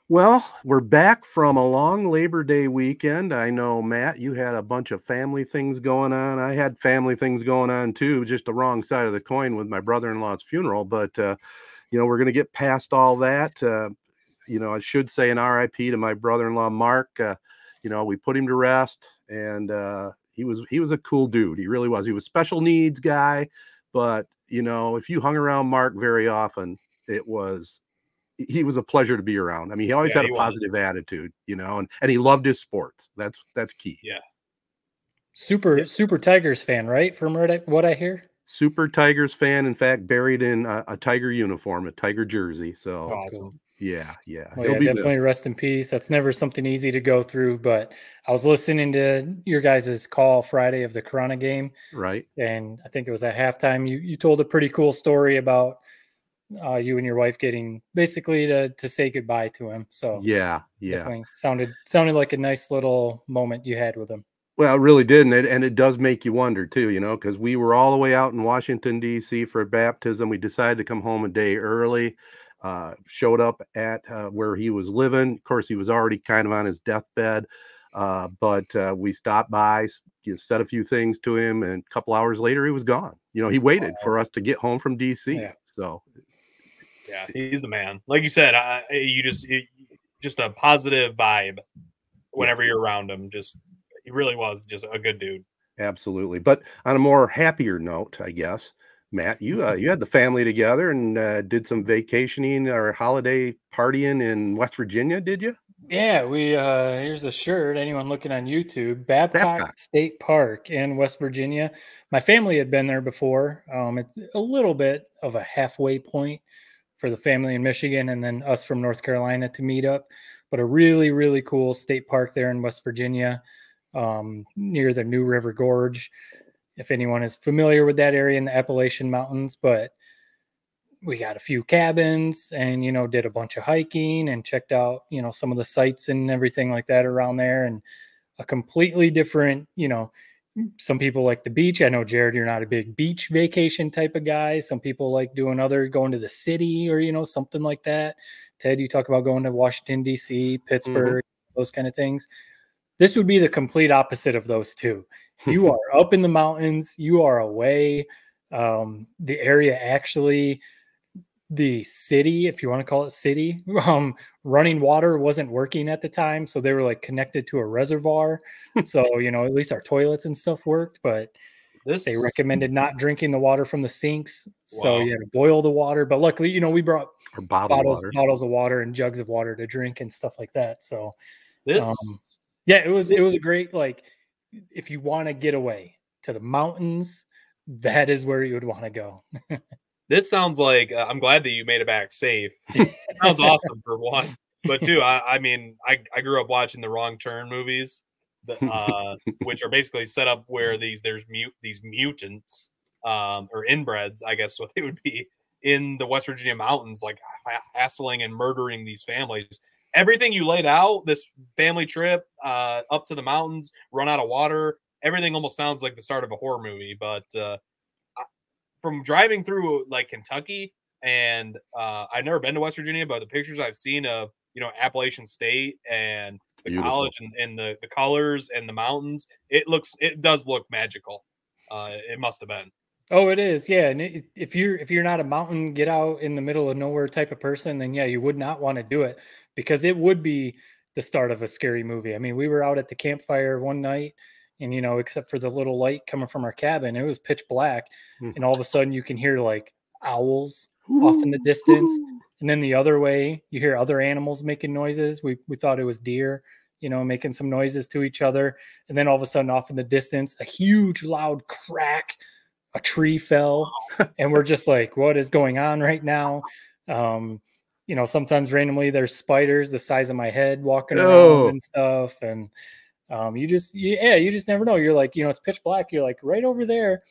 Well, we're back from a long Labor Day weekend. I know, Matt, you had a bunch of family things going on. I had family things going on too, just the wrong side of the coin with my brother-in-law's funeral. But, we're going to get past all that. I should say an RIP to my brother-in-law, Mark. We put him to rest, and he was a cool dude. He really was. He was a special needs guy. But, if you hung around Mark very often, he was a pleasure to be around. I mean, he always had a positive attitude, and he loved his sports. That's key. Yeah. Super Tigers fan, right? From what I hear. Super Tigers fan. In fact, buried in a Tiger uniform, a Tiger jersey. So awesome. Cool. Yeah. Well, he'll be definitely missed. Rest in peace. That's never something easy to go through. But I was listening to your guys' call Friday of the Corona game, right? And I think it was at halftime. You told a pretty cool story about you and your wife getting basically to say goodbye to him. So yeah, sounded like a nice little moment you had with him. Well, it really did, and it does make you wonder too, because we were all the way out in Washington D.C. for baptism. We decided to come home a day early. Showed up at where he was living. Of course, he was already kind of on his deathbed, but we stopped by, said a few things to him, and a couple hours later, he was gone. He waited for us to get home from D.C. Yeah. So. Yeah, he's the man. Like you said, just a positive vibe whenever you're around him. He really was just a good dude. Absolutely. But on a more happier note, I guess, Matt, you had the family together and did some vacationing or holiday partying in West Virginia, did you? Yeah, we here's a shirt. Anyone looking on YouTube, Babcock State Park in West Virginia. My family had been there before. It's a little bit of a halfway point for the family in Michigan and then us from North Carolina to meet up. But a really, really cool state park there in West Virginia, near the New River Gorge, if anyone is familiar with that area in the Appalachian Mountains. But we got a few cabins and, did a bunch of hiking and checked out, some of the sites and everything like that around there. And a completely different, some people like the beach. I know, Jared, you're not a big beach vacation type of guy. Some people like going to the city or, something like that. Ted, you talk about going to Washington, D.C., Pittsburgh, those kind of things. This would be the complete opposite of those two. You are up in the mountains. You are away. The area actually, the city, if you want to call it city, running water wasn't working at the time. So they were like connected to a reservoir. So, at least our toilets and stuff worked, but they recommended not drinking the water from the sinks. Wow. So you had to boil the water. But luckily, we brought bottles of water and jugs of water to drink and stuff like that. So it was a great, like, if you want to get away to the mountains, that is where you would want to go. This sounds like I'm glad that you made it back safe. Sounds awesome for one, but two, I grew up watching the Wrong Turn movies, which are basically set up where these mutants or inbreds, I guess what they would be, in the West Virginia mountains, like hassling and murdering these families. Everything you laid out, this family trip up to the mountains, run out of water, everything almost sounds like the start of a horror movie, but from driving through like Kentucky, and I've never been to West Virginia, but the pictures I've seen of, Appalachian State and the Beautiful. College and the colors and the mountains, it does look magical. It must have been. Oh, it is. Yeah. And if you're not a mountain, get out in the middle of nowhere type of person, then yeah, you would not want to do it, because it would be the start of a scary movie. I mean, we were out at the campfire one night, and, except for the little light coming from our cabin, it was pitch black. And all of a sudden you can hear like owls off in the distance. And then the other way, you hear other animals making noises. We thought it was deer, making some noises to each other. And then all of a sudden off in the distance, a huge loud crack, a tree fell. And we're just like, what is going on right now? Sometimes randomly there's spiders the size of my head walking around and stuff. And you just never know. You're like, it's pitch black. You're like, right over there,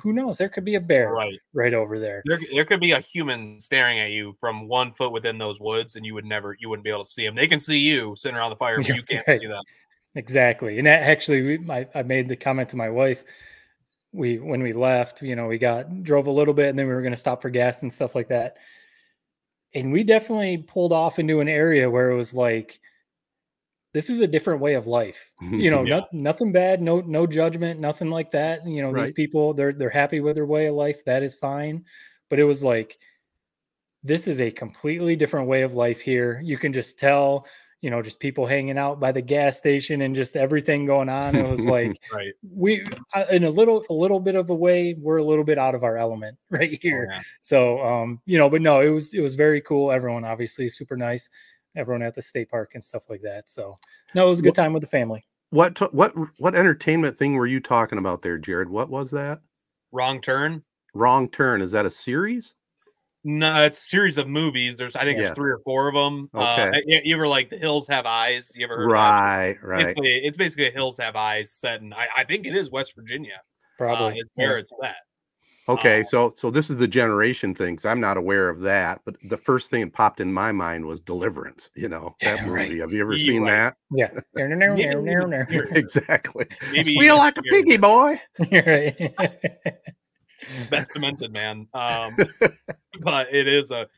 who knows? There could be a bear right over there. There could be a human staring at you from 1 foot within those woods, and you wouldn't be able to see them. They can see you sitting around the fire, but you can't see them. Exactly. And that actually, I made the comment to my wife. When we left, we drove a little bit, and then we were going to stop for gas and stuff like that. And we definitely pulled off into an area where it was like, this is a different way of life. You know, nothing bad, no judgment, nothing like that. You know, these people, they're happy with their way of life. That is fine. But it was like, this is a completely different way of life here. You can just tell, you know, just people hanging out by the gas station and just everything going on. It was like, we, in a little bit of a way, we're a little bit out of our element right here. Oh, yeah. So, you know, but no, it was very cool. Everyone obviously super nice. Everyone at the state park and stuff like that. So no, it was a good time with the family. What entertainment thing were you talking about there, Jared? What was that? Wrong Turn. Wrong Turn. Is that a series? No, it's a series of movies. There's, I think, there's 3 or 4 of them. Okay. You ever like The Hills Have Eyes? You ever heard of that? Right. It's basically a Hills Have Eyes set in, I think it is West Virginia. Probably. It's where it's set. Okay, so this is the generation thing. So I'm not aware of that, but the first thing that popped in my mind was Deliverance. You know, that movie. Have you ever seen that? Yeah. Exactly. Maybe squeal like a piggy, boy. Right. That's demented, man. But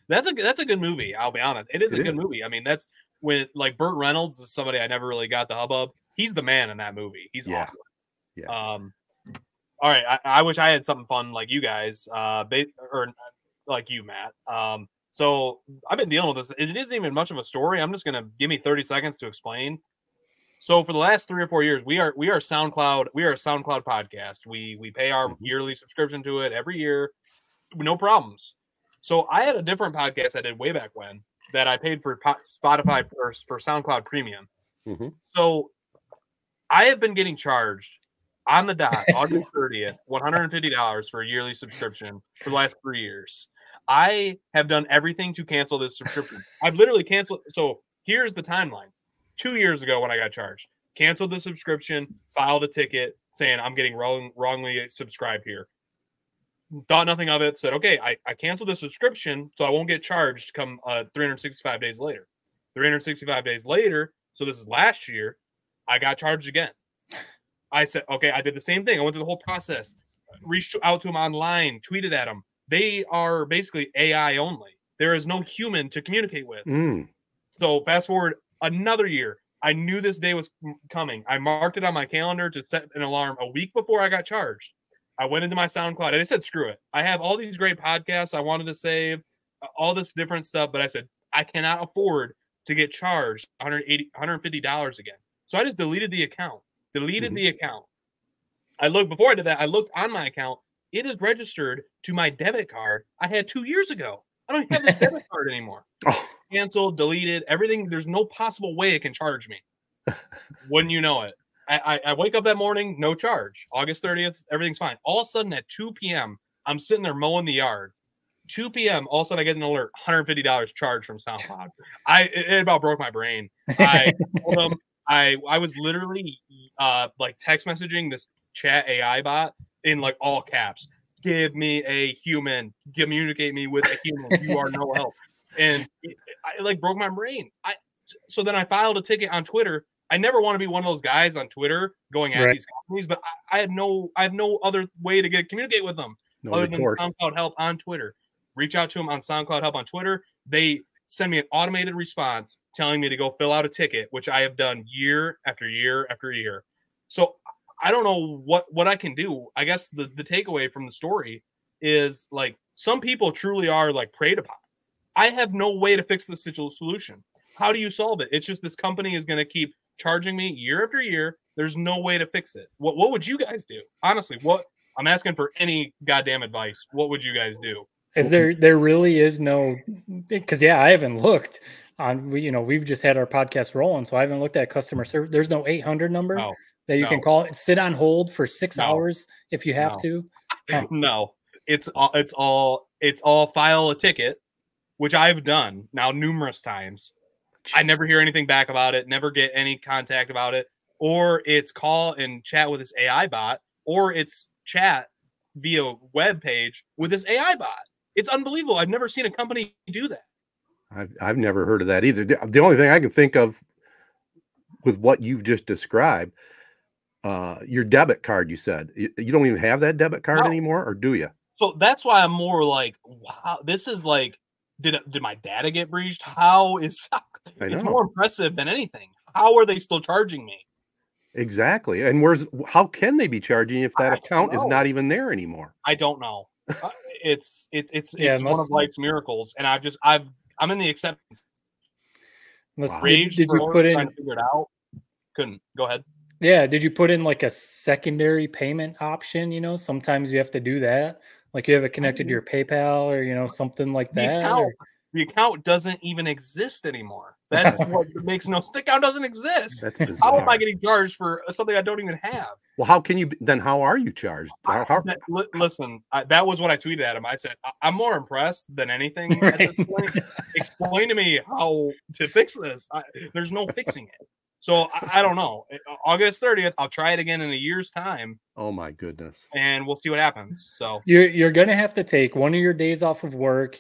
that's a good movie. I'll be honest. It is a good movie. I mean, that's when, like, Burt Reynolds is somebody I never really got the hubbub. He's the man in that movie. He's awesome. Yeah. All right. I wish I had something fun like you guys, or like you, Matt. So I've been dealing with this. It isn't even much of a story. I'm just gonna give me 30 seconds to explain. So for the last 3 or 4 years, we are SoundCloud. We are a SoundCloud podcast. We pay our yearly subscription to it every year, no problems. So I had a different podcast I did way back when that I paid for Spotify for SoundCloud Premium. So I have been getting charged on the dot, August 30th, $150 for a yearly subscription for the last 3 years. I have done everything to cancel this subscription. I've literally canceled. So here's the timeline. 2 years ago when I got charged, canceled the subscription, filed a ticket saying I'm getting wrongly subscribed here. Thought nothing of it. Said, okay, I canceled the subscription so I won't get charged come 365 days later. 365 days later, so this is last year, I got charged again. I said, okay, I did the same thing. I went through the whole process, reached out to them online, tweeted at them. They are basically AI only. There is no human to communicate with. So fast forward another year. I knew this day was coming. I marked it on my calendar to set an alarm a week before I got charged. I went into my SoundCloud and I said, screw it. I have all these great podcasts I wanted to save, all this different stuff. But I said, I cannot afford to get charged $150 again. So I just deleted the account. The account. Before I did that, I looked on my account. It is registered to my debit card I had 2 years ago. I don't have this debit card anymore. Canceled, deleted, everything. There's no possible way it can charge me. Wouldn't you know it? I wake up that morning, no charge. August 30th, everything's fine. All of a sudden at 2 p.m., I'm sitting there mowing the yard. 2 p.m., all of a sudden I get an alert, $150 charge from SoundCloud. It about broke my brain. I told them, I was literally like text messaging this chat AI bot in like all caps. Give me a human. Communicate me with a human. You are no help. And I like broke my brain. So then I filed a ticket on Twitter. I never want to be one of those guys on Twitter going at these companies, but I have no other way to communicate with them other than SoundCloud Help on Twitter. Reach out to them on SoundCloud Help on Twitter. They send me an automated response telling me to go fill out a ticket, which I have done year after year after year. So I don't know what I can do. I guess the takeaway from the story is like some people truly are like preyed upon. I have no way to fix this solution. How do you solve it? It's just this company is going to keep charging me year after year. There's no way to fix it. What would you guys do? Honestly, I'm asking for any goddamn advice. What would you guys do? Is there really is no, because I haven't looked on, we've just had our podcast rolling, so I haven't looked at customer service. There's no 800 number that you can call, sit on hold for 6 hours if you have to. No, it's all file a ticket, which I've done now numerous times. I never hear anything back about it, never get any contact about it, or it's call and chat with this AI bot, or it's chat via web page with this AI bot. It's unbelievable. I've never seen a company do that. I've never heard of that either. The only thing I can think of with what you've just described, your debit card, you said. You don't even have that debit card anymore, or do you? So that's why I'm more like, wow, this is like, Did my data get breached? How is it's more impressive than anything. How are they still charging me? Exactly. And how can they be charging if that account is not even there anymore? I don't know. It's one of life's miracles, and I'm in the acceptance. Rage. Did you put in? Trying to figure it out. Couldn't. Go ahead. Yeah. Did you put in like a secondary payment option? You know, sometimes you have to do that. Like you have it connected to your PayPal or, you know, something like that. The account doesn't even exist anymore. That's what makes no. The account doesn't exist. That's bizarre. How am I getting charged for something I don't even have? Well, how can you then? How are you charged? Listen, that was what I tweeted at him. I said, I'm more impressed than anything at this point. Explain to me how to fix this. There's no fixing it. So I don't know. August 30th, I'll try it again in a year's time. Oh my goodness! And we'll see what happens. So you're gonna have to take one of your days off of work.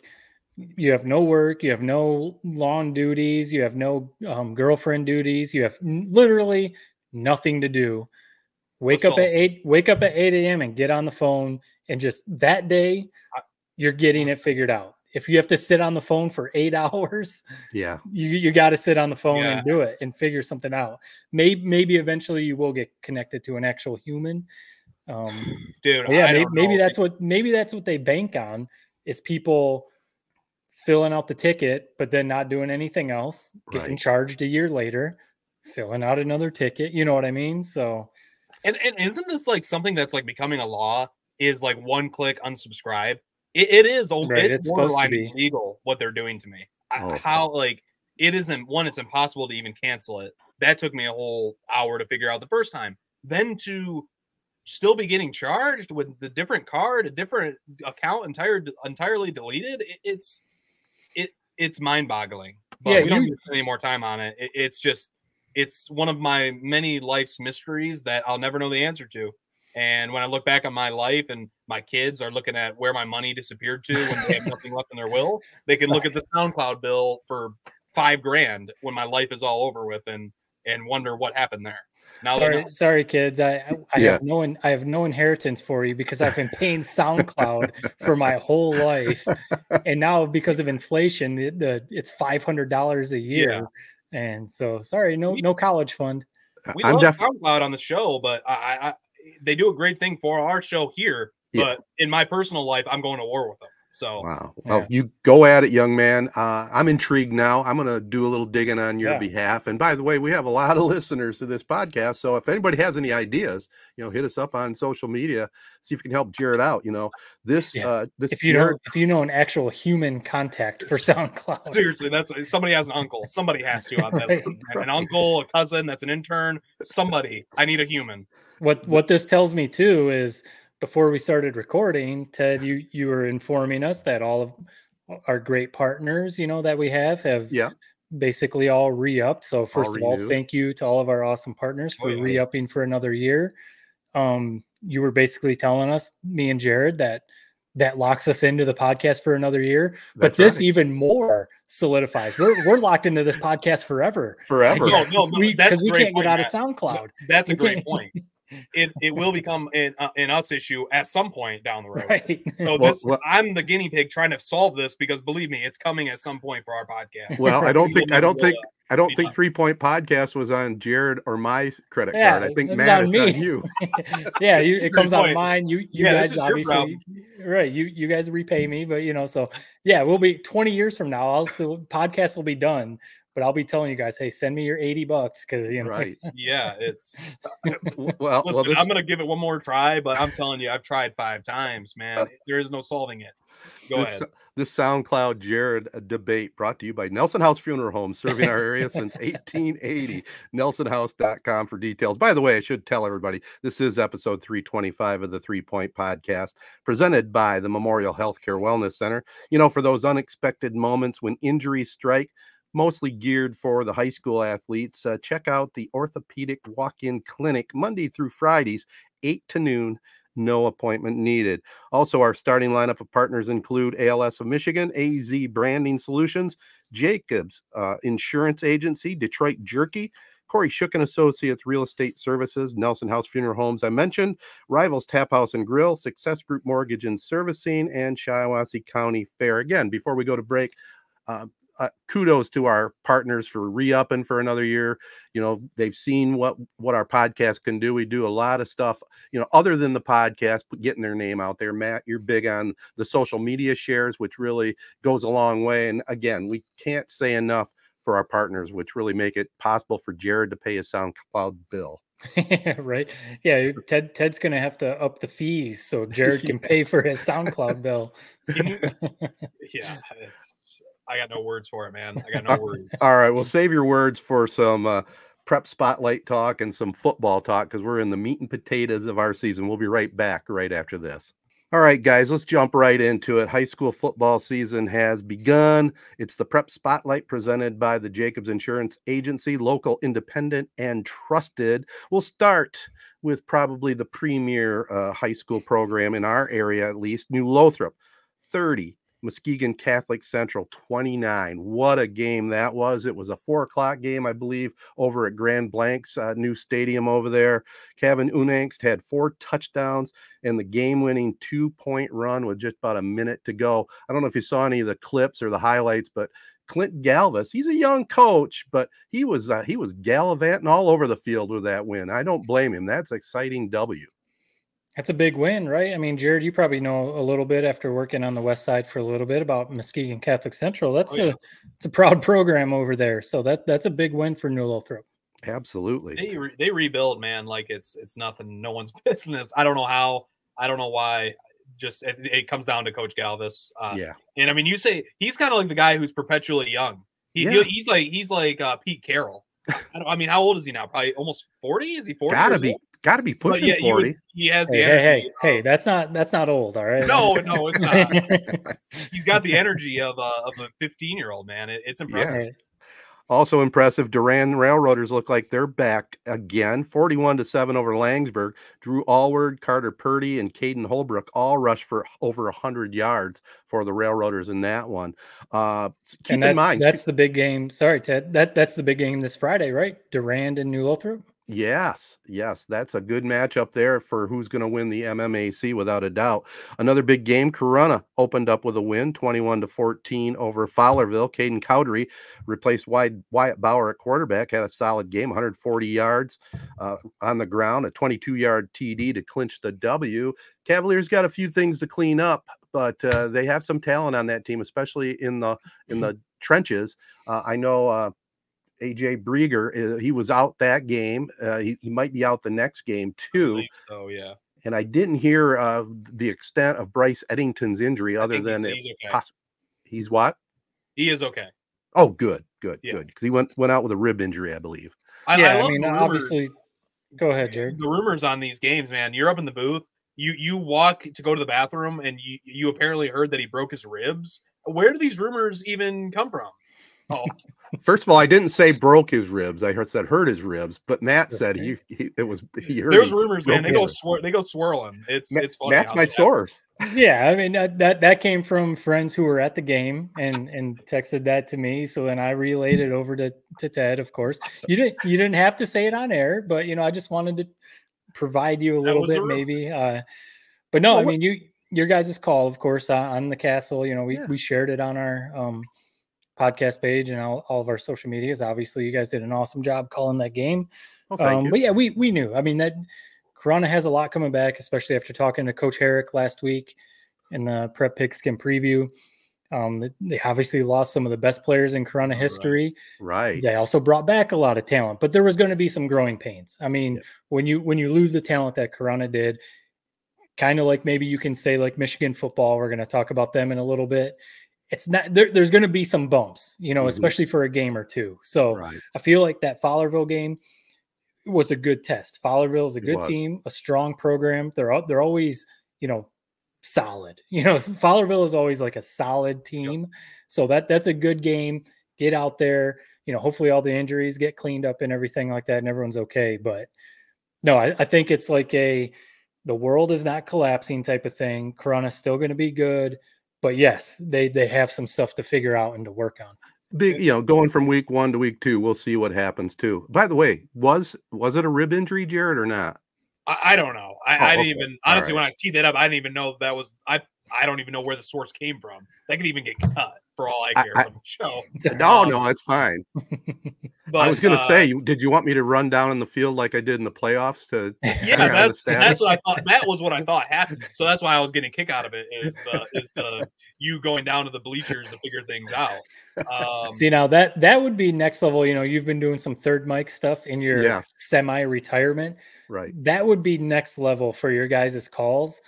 You have no work. You have no lawn duties. You have no girlfriend duties. You have literally nothing to do. Wake up at 8 a.m. and get on the phone. And just that day, you're getting it figured out. If you have to sit on the phone for 8 hours, yeah, you got to sit on the phone and do it and figure something out. Maybe eventually you will get connected to an actual human. Dude, yeah, maybe that's what they bank on is people filling out the ticket, but then not doing anything else, getting charged a year later, filling out another ticket. You know what I mean? So, and isn't this like something that's like becoming a law? Is like one click unsubscribe. It is. It's borderline illegal what they're doing to me. How like it isn't one. It's impossible to even cancel it. That took me a whole hour to figure out the first time. Then to still be getting charged with the different card, a different account, entirely deleted. It's mind-boggling. But we don't need any more time on it. It's one of my many life's mysteries that I'll never know the answer to. And when I look back on my life and my kids are looking at where my money disappeared to when they have nothing left in their will, they can look at the SoundCloud bill for $5,000 when my life is all over with and wonder what happened there. Now sorry, kids. I have no inheritance for you because I've been paying SoundCloud for my whole life, and now because of inflation, it's $500 a year. Yeah. And so, sorry, no college fund. We love SoundCloud on the show, but they do a great thing for our show here. But in my personal life, I'm going to war with them. So wow. Well, you go at it, young man. I'm intrigued now. I'm going to do a little digging on your behalf. And by the way, we have a lot of listeners to this podcast. So if anybody has any ideas, hit us up on social media. See if you can help Jared out. This if you know an actual human contact for SoundCloud. Seriously, that's somebody has an uncle. Somebody has to. An uncle, a cousin, that's an intern. Somebody. I need a human. What this tells me too is, before we started recording, Ted, you were informing us that all of our great partners, that we have basically all re-upped. So first of all, thank you to all of our awesome partners for re-upping for another year. You were basically telling us, me and Jared, that locks us into the podcast for another year. But this even more solidifies. We're locked into this podcast forever. Because we can't get out of SoundCloud. That's a great point. It will become an us issue at some point down the road. Right. So I'm the guinea pig trying to solve this because believe me, it's coming at some point for our podcast. Well, I don't think 3 Point Podcast was on Jared or my credit card. I think Matt, it's on you. It comes out of mine. You guys obviously right. You guys repay me, but so we'll be 20 years from now. Podcast will be done. But I'll be telling you guys, hey, send me your $80 because right. Yeah, it's well. Listen, I'm gonna give it one more try, but I'm telling you, I've tried 5 times, man. There is no solving it. Go ahead. This SoundCloud Jared debate brought to you by Nelson House Funeral Home, serving our area since 1880. NelsonHouse.com for details. By the way, I should tell everybody this is episode 325 of the 3 Point Podcast, presented by the Memorial Healthcare Wellness Center. For those unexpected moments when injuries strike, mostly geared for the high school athletes, check out the Orthopedic Walk-In Clinic Monday through Fridays, 8 to noon, no appointment needed. Also, our starting lineup of partners include ALS of Michigan, AZee Branding Solutions, Jacobs Insurance Agency, Detroit Jerky, Kori Shook and Associates Real Estate Services, Nelson House Funeral Homes I mentioned, Rivals Taphouse and Grille, Success Group Mortgage and Servicing, and Shiawassee County Fair. Again, before we go to break, kudos to our partners for re-upping for another year. You know, they've seen what our podcast can do. We do a lot of stuff, you know, other than the podcast, but getting their name out there. Matt, you're big on the social media shares, which really goes a long way. And again, we can't say enough for our partners, which really make it possible for Jared to pay his SoundCloud bill. Right. Yeah. Ted's going to have to up the fees so Jared can pay for his SoundCloud bill. Yeah. I got no words for it, man. I got no words. All right. Well, save your words for some prep spotlight talk and some football talk, because we're in the meat and potatoes of our season. We'll be right back right after this. All right, guys, let's jump right into it. High school football season has begun. It's the Prep Spotlight presented by the Jacobs Insurance Agency, local, independent, and trusted. We'll start with probably the premier high school program in our area, at least, New Lothrop, 30. Muskegon Catholic Central 29. What a game that was. It was a 4:00 game, I believe, over at Grand Blanc's new stadium over there. Kevin Unangst had 4 touchdowns and the game-winning 2-point run with just about a minute to go. I don't know if you saw any of the clips or the highlights, but Clint Galvis, he's a young coach, but he was gallivanting all over the field with that win. I don't blame him. That's exciting W. That's a big win, right? I mean, Jared, you probably know a little bit after working on the west side for a little bit about Muskegon Catholic Central. It's a proud program over there. So that's a big win for New Lothrop. Absolutely. They rebuild, man, like it's nothing, no one's business. I don't know how, I don't know why. Just it comes down to Coach Galvis. Yeah. And I mean, you say he's kind of like the guy who's perpetually young. He's like Pete Carroll. I mean, how old is he now? Probably almost 40. Is he 40? Gotta be pushing 40. He has the energy. Hey, that's not old, all right? No, it's not. He's got the energy of a 15-year-old, man. It's impressive. Yeah. Also impressive, Durand Railroaders look like they're back again. 41-7 over Langsburg. Drew Allward, Carter Purdy, and Caden Holbrook all rushed for over 100 yards for the Railroaders in that one. Keep in mind, that's the big game. Sorry, Ted. That's the big game this Friday, right? Durand and New Lothrop. Yes, that's a good matchup there for who's going to win the MMAC without a doubt. Another big game, Corunna opened up with a win, 21-14 over Fowlerville. Caden Cowdery replaced Wyatt Bauer at quarterback, had a solid game, 140 yards on the ground, a 22-yard TD to clinch the W. Cavaliers got a few things to clean up, but they have some talent on that team, especially in the trenches. I know AJ Brieger, he was out that game. He might be out the next game too. Oh yeah. And I didn't hear the extent of Bryce Eddington's injury, other than he's okay. He's what? He is okay. Oh, good, Yeah. good. Because he went out with a rib injury, I believe. I mean, obviously. Go ahead, Jared. The rumors on these games, man. You're up in the booth. You walk to go to the bathroom, and you apparently heard that he broke his ribs. Where do these rumors even come from? Oh. First of all, I didn't say broke his ribs. I said hurt his ribs, but Matt said he heard. There's rumors, man. They go swirling. It's funny. Matt's my source. Yeah, I mean that came from friends who were at the game and texted that to me. So then I relayed it over to Ted. Of course, you didn't have to say it on air, but I just wanted to provide you a little bit, maybe. But no, I mean your guys' call, of course, on the Castle. We shared it on our podcast page and all of our social medias. Obviously, you guys did an awesome job calling that game. Oh, thank you. But yeah, we knew. I mean, that Corunna has a lot coming back, especially after talking to Coach Herrick last week in the Prep Pigskin preview. They obviously lost some of the best players in Corunna history. Right. They also brought back a lot of talent, but there was going to be some growing pains. I mean, when you lose the talent that Corunna did, kind of like maybe you can say like Michigan football, we're going to talk about them in a little bit. It's not there's going to be some bumps, especially for a game or two. So I feel like that Fowlerville game was a good test. Fowlerville is a good team, a strong program. They're always, solid. Fowlerville is always like a solid team. Yep. So that's a good game. Get out there. Hopefully all the injuries get cleaned up and everything like that, and everyone's okay. But no, I think it's like the world is not collapsing type of thing. Corunna's still going to be good. But yes, they have some stuff to figure out and to work on. big, going from week 1 to week 2, we'll see what happens too. By the way, was it a rib injury, Jared, or not? I don't know. I didn't even, honestly, right. when I teed that up, I didn't even know that was, I don't even know where the source came from. That could even get cut for all I care from the show. No, it's fine. But I was going to say, did you want me to run down in the field like I did in the playoffs? Yeah, that's what I thought. That was what I thought happened. So that's why I was getting a kick out of it. Is the you going down to the bleachers to figure things out. See, now that would be next level. You've been doing some third mic stuff in your semi-retirement. Right. That would be next level for your guys' calls.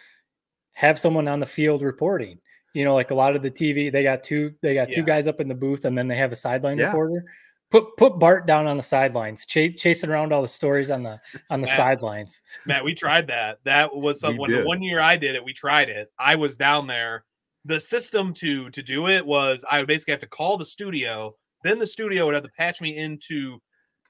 Have someone on the field reporting. Like a lot of the TV, they got two guys up in the booth, and then they have a sideline reporter. Put Bart down on the sidelines, chasing around all the stories on the sidelines. Matt, we tried that. That was the 1 year I did it. We tried it. I was down there. The system to do it was I would basically have to call the studio. Then the studio would have to patch me into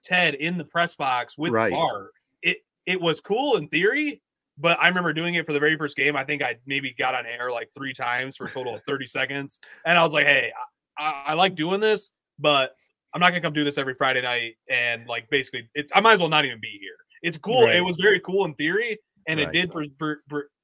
Ted in the press box with Bart. It was cool in theory, but I remember doing it for the very first game. I think I maybe got on air like 3 times for a total of 30 seconds. And I was like, hey, I like doing this, but I'm not going to come do this every Friday night. And like, basically, I might as well not even be here. It's cool. Right. It was very cool in theory. And it did for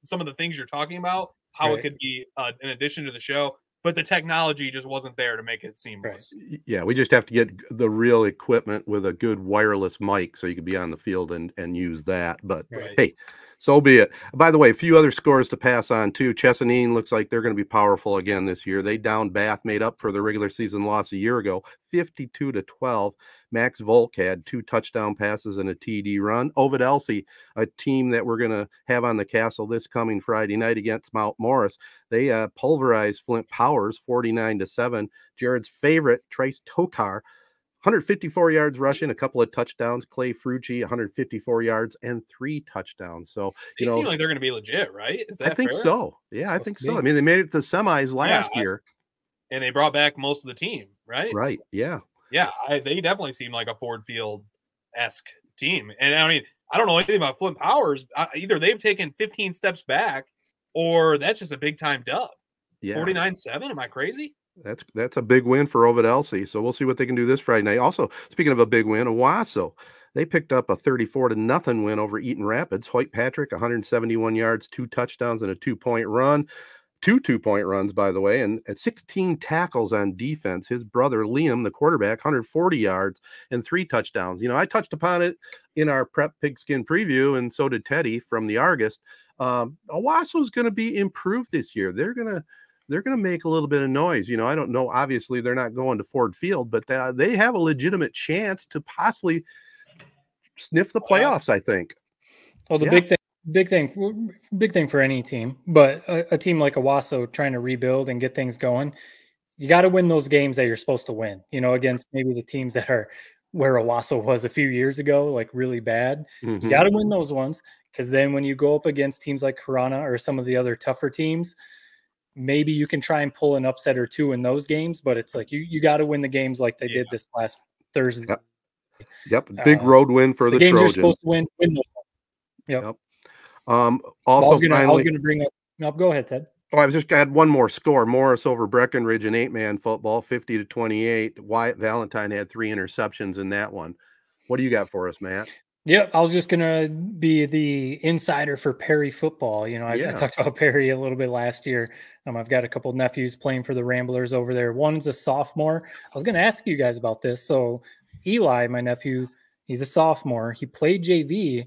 some of the things you're talking about, how it could be an addition to the show. But the technology just wasn't there to make it seamless. Right. Yeah, we just have to get the real equipment with a good wireless mic so you can be on the field and use that. But hey, so be it. By the way, a few other scores to pass on too. Chesapeake looks like they're going to be powerful again this year. They downed Bath, made up for the regular season loss a year ago, 52-12. Max Volk had 2 touchdown passes and a TD run. Ovid Elsie, a team that we're going to have on the castle this coming Friday night against Mount Morris, they pulverized Flint Powers 49-7. Jared's favorite, Trace Tokar, 154 yards rushing, a couple of touchdowns. Clay Frucci, 154 yards and 3 touchdowns. So, they seem like they're going to be legit, right? Is that I think fair? so. Yeah, I think so. I mean, they made it to semis last year. And they brought back most of the team, right? Right, yeah. Yeah, they definitely seem like a Ford Field-esque team. And, I mean, I don't know anything about Flint Powers. Either they've taken 15 steps back or that's just a big-time dub. Yeah. 49-7, am I crazy? That's a big win for Ovid Elsie. So we'll see what they can do this Friday night. Also, speaking of a big win, Owasso, they picked up a 34-0 win over Eaton Rapids. Hoyt Patrick, 171 yards, 2 touchdowns, and a 2-point run. 2 2-point runs, by the way, and 16 tackles on defense. His brother, Liam, the quarterback, 140 yards and 3 touchdowns. I touched upon it in our prep pigskin preview, and so did Teddy from the Argus. Owasso is going to be improved this year. They're going to make a little bit of noise. I don't know. Obviously, they're not going to Ford Field, but they have a legitimate chance to possibly sniff the playoffs, I think. Well, the big thing for any team, but a team like Owasso trying to rebuild and get things going, you got to win those games that you're supposed to win, against maybe the teams that are where Owasso was a few years ago, like really bad. You got to win those ones, because then when you go up against teams like Corona or some of the other tougher teams, maybe you can try and pull an upset or 2 in those games, but it's like you got to win the games like they did this last Thursday. Yep. Big road win for the games Trojans. You're supposed to win those. Yep. Also, I was going to bring up. No, go ahead, Ted. Oh, I was just had one more score. Morris over Breckenridge in 8-man football, 50-28. Wyatt Valentine had 3 interceptions in that one. What do you got for us, Matt? Yeah, I was just going to be the insider for Perry football. I talked about Perry a little bit last year. I've got a couple of nephews playing for the Ramblers over there. One's a sophomore. I was going to ask you guys about this. So Eli, my nephew, he's a sophomore. He played JV.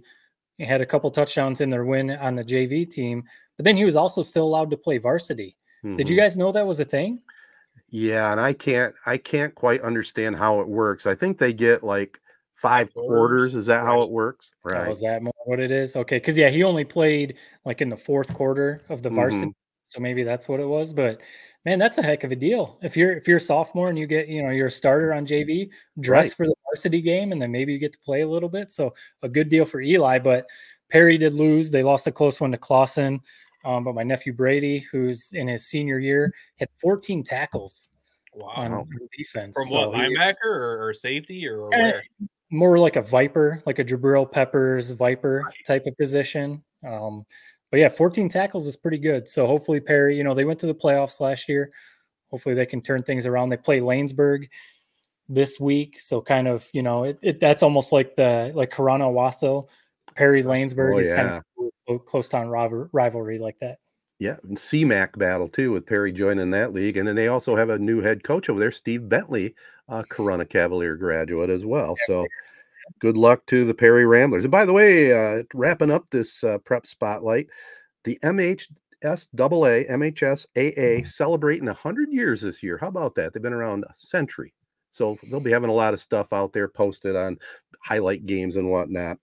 He had a couple touchdowns in their win on the JV team, but then he was also still allowed to play varsity. Did you guys know that was a thing? Yeah, and I can't quite understand how it works. I think they get like 5 quarters. Is that how it works? Right. Oh, is that more what it is? Okay, because he only played like in the 4th quarter of the varsity, so maybe that's what it was. But man, that's a heck of a deal. If you're a sophomore and you get you're a starter on JV, dress for the varsity game, and then maybe you get to play a little bit. So a good deal for Eli. But Perry did lose. They lost a close one to Clausen. But my nephew Brady, who's in his senior year, had 14 tackles on defense. From what, linebacker or safety or where? More like a Viper, like a Jabril Peppers Viper type of position. But yeah, 14 tackles is pretty good. So hopefully Perry, they went to the playoffs last year. Hopefully they can turn things around. They play Lanesburg this week. So kind of, that's almost like Corona Wasso, Perry Lanesburg Oh, is kind yeah. of close town rivalry like that. Yeah, and CMAC battle too with Perry joining that league, and then they also have a new head coach over there, Steve Bentley, Corona Cavalier graduate as well. So good luck to the Perry Ramblers. And by the way, wrapping up this prep spotlight, the MHSAA celebrating 100 years this year. How about that? They've been around a century. So they'll be having a lot of stuff out there posted on highlight games and whatnot.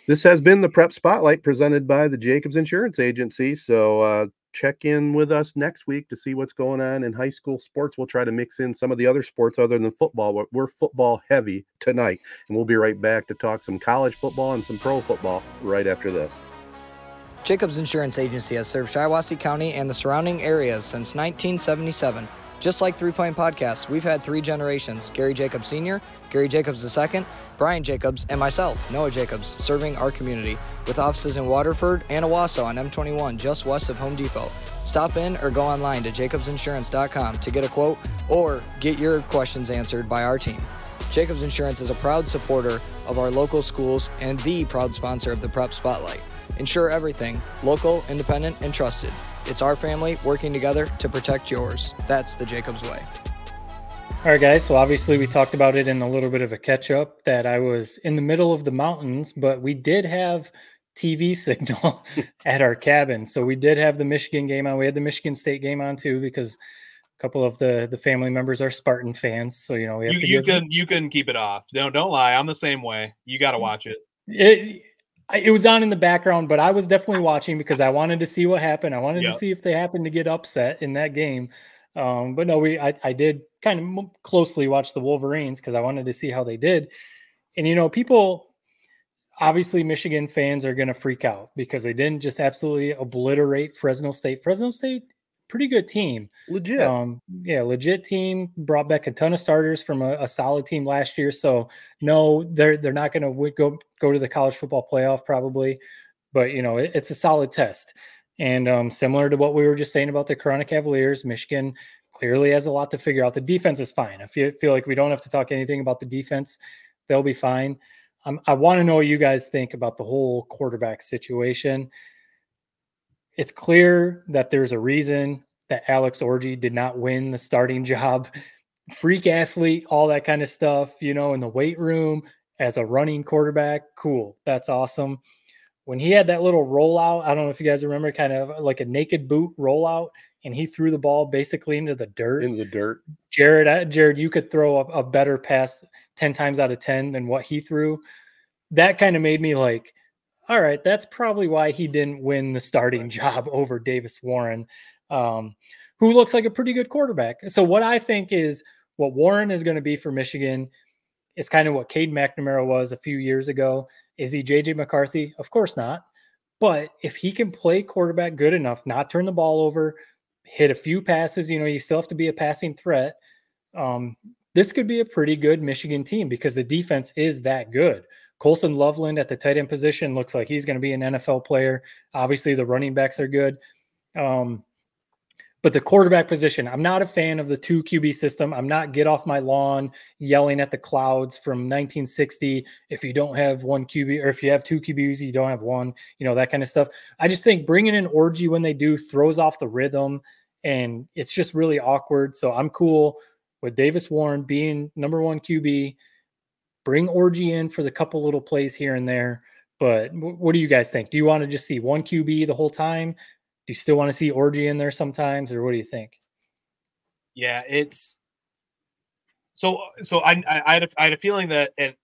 This has been the Prep Spotlight presented by the Jacobs Insurance Agency. So check in with us next week to see what's going on in high school sports. We'll try to mix in some of the other sports other than football. We're football heavy tonight, and we'll be right back to talk some college football and some pro football right after this. Jacobs Insurance Agency has served Shiawassee County and the surrounding areas since 1977. Just like 3 Point Podcast, we've had 3 generations: Gary Jacobs Sr., Gary Jacobs II, Brian Jacobs, and myself, Noah Jacobs, serving our community with offices in Waterford and Owasso on M21, just west of Home Depot. Stop in or go online to jacobsinsurance.com to get a quote or get your questions answered by our team. Jacobs Insurance is a proud supporter of our local schools and the proud sponsor of the Prep Spotlight. Insure everything, local, independent, and trusted. It's our family working together to protect yours. That's the Jacobs way. All right, guys. So obviously we talked about it in a little bit of a catch up that I was in the middle of the mountains, but we did have TV signal at our cabin. So we did have the Michigan game on. We had the Michigan State game on too, because a couple of the family members are Spartan fans. So, we have you can keep it off. Don't lie. I'm the same way. You got to watch it. It was on in the background, but I was definitely watching because I wanted to see what happened. I wanted to see if they happened to get upset in that game. But no, I did kind of closely watch the Wolverines because I wanted to see how they did. And, people, obviously Michigan fans are going to freak out because they didn't just absolutely obliterate Fresno State. Fresno State, pretty good team. Legit. Legit team. Brought back a ton of starters from a solid team last year. So no, they're not going to go to the college football playoff probably, but it's a solid test. And similar to what we were just saying about the Corona Cavaliers, Michigan clearly has a lot to figure out. The defense is fine. I feel like we don't have to talk anything about the defense. They'll be fine. I want to know what you guys think about the whole quarterback situation. It's clear that there's a reason that Alex Orji did not win the starting job. Freak athlete, all that kind of stuff, in the weight room as a running quarterback. Cool. That's awesome. When he had that little rollout, I don't know if you guys remember, kind of like a naked boot rollout, and he threw the ball basically into the dirt. In the dirt. Jared, you could throw a better pass 10 times out of 10 than what he threw. That kind of made me like, all right, that's probably why he didn't win the starting job over Davis Warren, who looks like a pretty good quarterback. So what I think is what Warren is going to be for Michigan is kind of what Cade McNamara was a few years ago. Is he J.J. McCarthy? Of course not. But if he can play quarterback good enough, not turn the ball over, hit a few passes, you still have to be a passing threat. This could be a pretty good Michigan team because the defense is that good. Colson Loveland at the tight end position looks like he's going to be an NFL player. Obviously, the running backs are good. But the quarterback position, I'm not a fan of the 2 QB system. I'm not get off my lawn yelling at the clouds from 1960. If you don't have 1 QB, or if you have 2 QBs, you don't have 1, that kind of stuff. I just think bringing in Orji when they do throws off the rhythm, and it's just really awkward. So I'm cool with Davis Warren being number 1 QB. Bring Orji in for the couple little plays here and there. But what do you guys think? Do you want to just see 1 QB the whole time? Do you still want to see Orji in there sometimes, or what do you think? Yeah, it's so I had a feeling that, and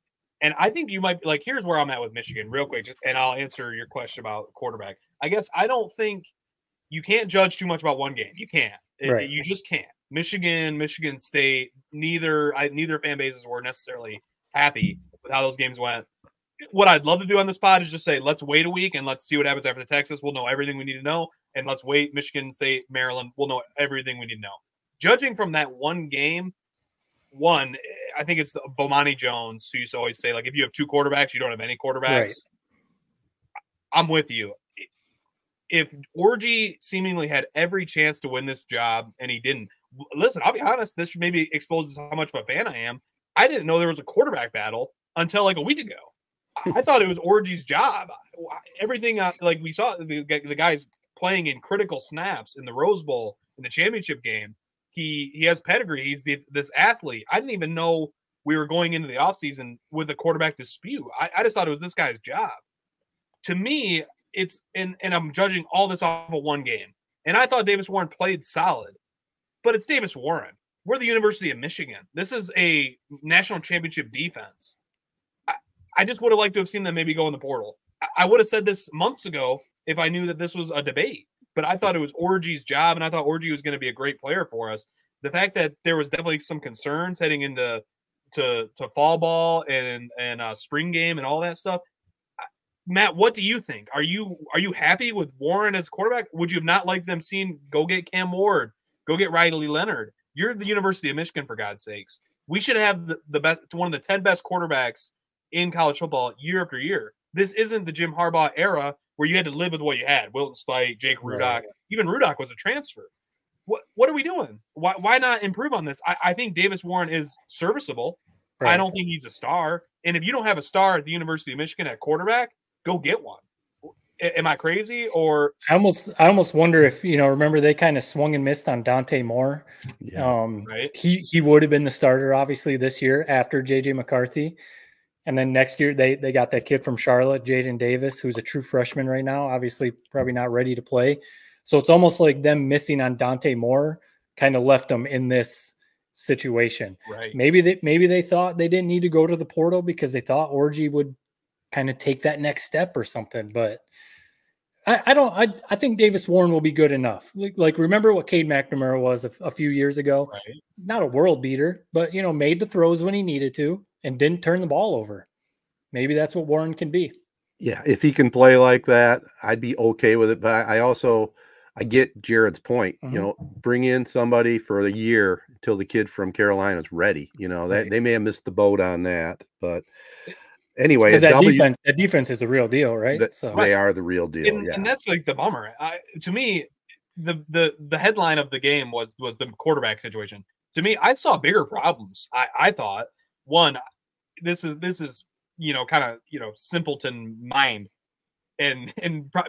I think you might like, here's where I'm at with Michigan real quick, and I'll answer your question about quarterback. I guess I don't think you can't judge too much about one game. You can't. Right. You just can't. Michigan State, neither fan bases were necessarily happy with how those games went. What I'd love to do on this pod is just say, let's wait a week and let's see what happens after the Texas. We'll know everything we need to know. And let's wait Michigan State, Maryland. We'll know everything we need to know. Judging from that one game, I think it's Bomani Jones, who used to always say, like, if you have 2 quarterbacks, you don't have any quarterbacks. Right. I'm with you. If Orji seemingly had every chance to win this job and he didn't, listen, I'll be honest, this maybe exposes how much of a fan I am. I didn't know there was a quarterback battle until like a week ago. I thought it was Orgy's job. Everything like we saw the guys playing in critical snaps in the Rose Bowl in the championship game. He has pedigree. He's this athlete. I didn't even know we were going into the offseason with a quarterback dispute. I just thought it was this guy's job. To me, it's and I'm judging all this off of one game. And I thought Davis Warren played solid, but it's Davis Warren. We're the University of Michigan. This is a national championship defense. I just would have liked to have seen them maybe go in the portal. I would have said this months ago if I knew that this was a debate, but I thought it was Orgy's job, and I thought Orgy was going to be a great player for us. The fact that there was definitely some concerns heading into to fall ball and spring game and all that stuff. Matt, what do you think? Are you happy with Warren as quarterback? Would you have not liked them seeing go get Cam Ward, go get Riley Leonard? You're the University of Michigan, for God's sakes. We should have the best, one of the 10 best quarterbacks in college football year after year. This isn't the Jim Harbaugh era where you had to live with what you had. Wilton Spite, Jake Rudock. Right. Even Rudock was a transfer. What are we doing? Why not improve on this? I think Davis Warren is serviceable. Right. I don't think he's a star. And if you don't have a star at the University of Michigan at quarterback, go get one. Am I crazy? Or I almost wonder if, remember they kind of swung and missed on Dante Moore. Yeah. Right. He would have been the starter obviously this year after JJ McCarthy. And then next year they got that kid from Charlotte, Jaden Davis, who's a true freshman right now, obviously probably not ready to play. So it's almost like them missing on Dante Moore kind of left them in this situation. Right. Maybe they thought they didn't need to go to the portal because they thought Orgy would kind of take that next step or something. But I think Davis Warren will be good enough. Like remember what Cade McNamara was a few years ago? Right. Not a world beater, but made the throws when he needed to and didn't turn the ball over. Maybe that's what Warren can be. Yeah, if he can play like that, I'd be okay with it. But I get Jared's point. Bring in somebody for a year until the kid from Carolina is ready. That they may have missed the boat on that, but anyway, because that defense is the real deal, right? They are the real deal. And that's like the bummer. To me, the headline of the game was the quarterback situation. To me, I saw bigger problems. I thought one, this is kind of simpleton mind, and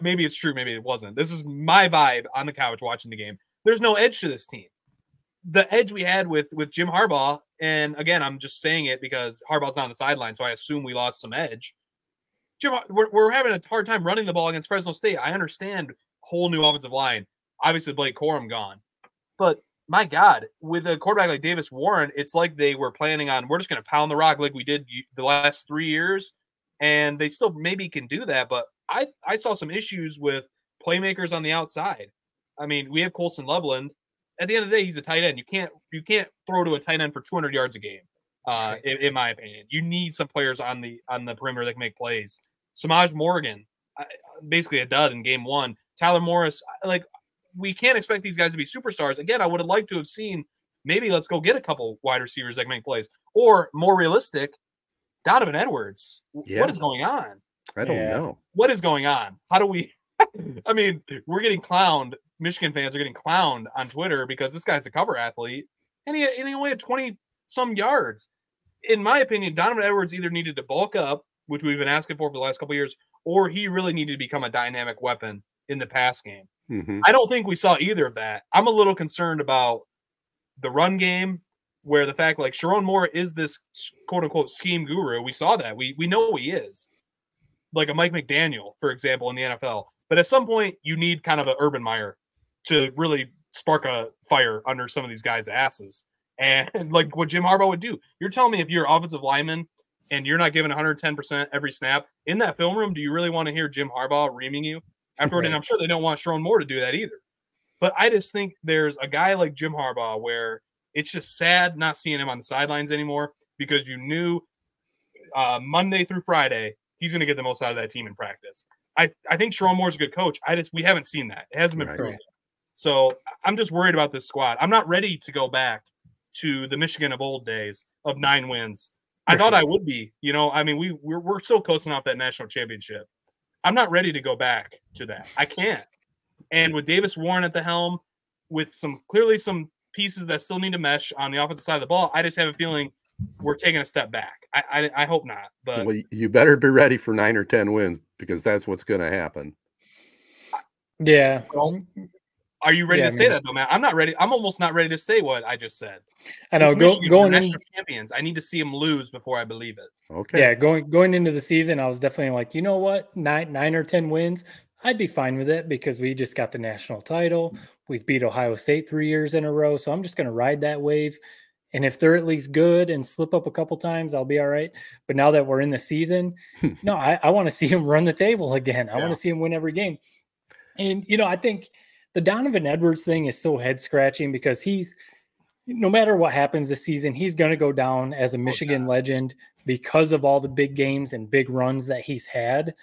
maybe it's true, maybe it wasn't. This is my vibe on the couch watching the game. There's no edge to this team. The edge we had with Jim Harbaugh, and again, I'm just saying it because Harbaugh's not on the sideline, so I assume we lost some edge. We're having a hard time running the ball against Fresno State. I understand whole new offensive line. Obviously, Blake Corum gone, but my God, with a quarterback like Davis Warren, it's like they were planning on we're just going to pound the rock like we did the last 3 years, and they still maybe can do that. But I saw some issues with playmakers on the outside. I mean, we have Colson Loveland. At the end of the day, he's a tight end. You can't throw to a tight end for 200 yards a game. In my opinion, you need some players on the perimeter that can make plays. Samaj Morgan, basically a dud in game one. Tyler Morris, we can't expect these guys to be superstars. Again, I would have liked to have seen maybe let's go get a couple wide receivers that can make plays, or more realistic, Donovan Edwards. Yeah. What is going on? I don't know. What is going on? How do we? I mean, we're getting clowned. Michigan fans are getting clowned on Twitter because this guy's a cover athlete, and he only had 20-some yards. In my opinion, Donovan Edwards either needed to bulk up, which we've been asking for the last couple of years, or he really needed to become a dynamic weapon in the pass game. Mm-hmm. I don't think we saw either of that. I'm a little concerned about the run game, where the fact Sharon Moore is this quote unquote scheme guru. We saw that. We know he is, like a Mike McDaniel, for example, in the NFL. But at some point, you need kind of an Urban Meyer to really spark a fire under some of these guys' asses. And like what Jim Harbaugh would do. You're telling me if you're offensive lineman and you're not giving 110% every snap in that film room, do you really want to hear Jim Harbaugh reaming you afterward? Right. And I'm sure they don't want Sharon Moore to do that either. But I just think there's a guy like Jim Harbaugh where it's just sad not seeing him on the sidelines anymore, because you knew Monday through Friday he's going to get the most out of that team in practice. I think Sharon Moore's a good coach. We haven't seen that. It hasn't been proven. So I'm just worried about this squad. I'm not ready to go back to the Michigan of old days of 9 wins. I thought I would be. I mean, we're still coasting off that national championship. I'm not ready to go back to that. I can't. And with Davis Warren at the helm, with clearly some pieces that still need to mesh on the offensive side of the ball, I just have a feeling we're taking a step back. I hope not, but well, you better be ready for 9 or 10 wins because that's what's going to happen. Yeah. Well, are you ready to say that though, Matt? I'm not ready. I'm almost not ready to say what I just said. I know. Going national champions. I need to see them lose before I believe it. Okay. Yeah, going into the season, I was definitely like, you know what, nine or 10 wins, I'd be fine with it because we just got the national title. We've beat Ohio State 3 years in a row, so I'm just going to ride that wave. And if they're at least good and slip up a couple times, I'll be all right. But now that we're in the season, no, I want to see him run the table again. I want to see him win every game. And I think the Donovan Edwards thing is so head scratching because no matter what happens this season, he's going to go down as a Michigan legend because of all the big games and big runs that he's had.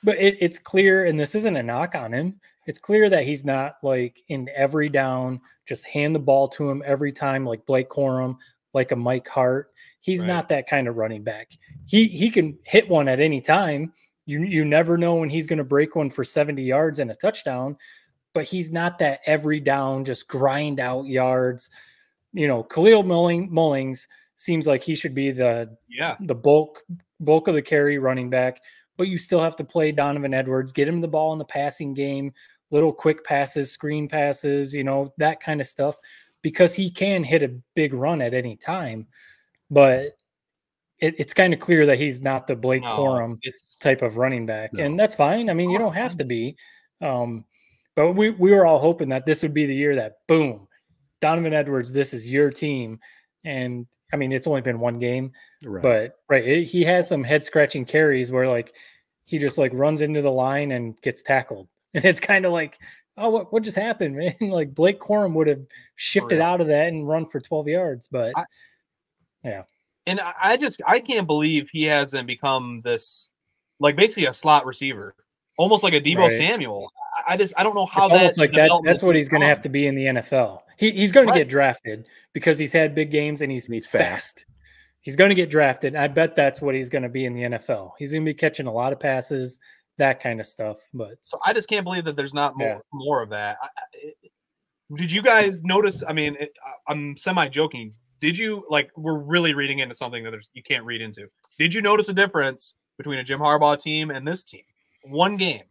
But it's clear, and this isn't a knock on him, it's clear that he's not like in every down, just hand the ball to him every time like Blake Corum, like a Mike Hart. He's not that kind of running back. He can hit one at any time. You never know when he's going to break one for 70 yards and a touchdown. But he's not that every down, just grind out yards. Khalil Mullings seems like he should be the bulk of the carry running back, but you still have to play Donovan Edwards, get him the ball in the passing game, little quick passes, screen passes, that kind of stuff, because he can hit a big run at any time. But it's kind of clear that he's not the Blake Corum type of running back, and that's fine. I mean, you don't have to be. But we were all hoping that this would be the year that, boom, Donovan Edwards, this is your team. And, I mean, it's only been one game. But, he has some head-scratching carries where, like, he just, like, runs into the line and gets tackled. And it's kind of like, oh, what just happened, man? Like, Blake Corum would have shifted out of that and run for 12 yards. But, yeah. And I can't believe he hasn't become this, like, basically a slot receiver. Almost like a Debo Samuel. I don't know how that's what he's going to have to be in the NFL. He's going to get drafted because he's had big games and he's fast. He's going to get drafted. I bet that's what he's going to be in the NFL. He's going to be catching a lot of passes, that kind of stuff. But so I just can't believe that there's not more of that. Did you guys notice? I mean, I'm semi-joking. Did you, like, we're really reading into something that you can't read into. Did you notice a difference between a Jim Harbaugh team and this team? One game.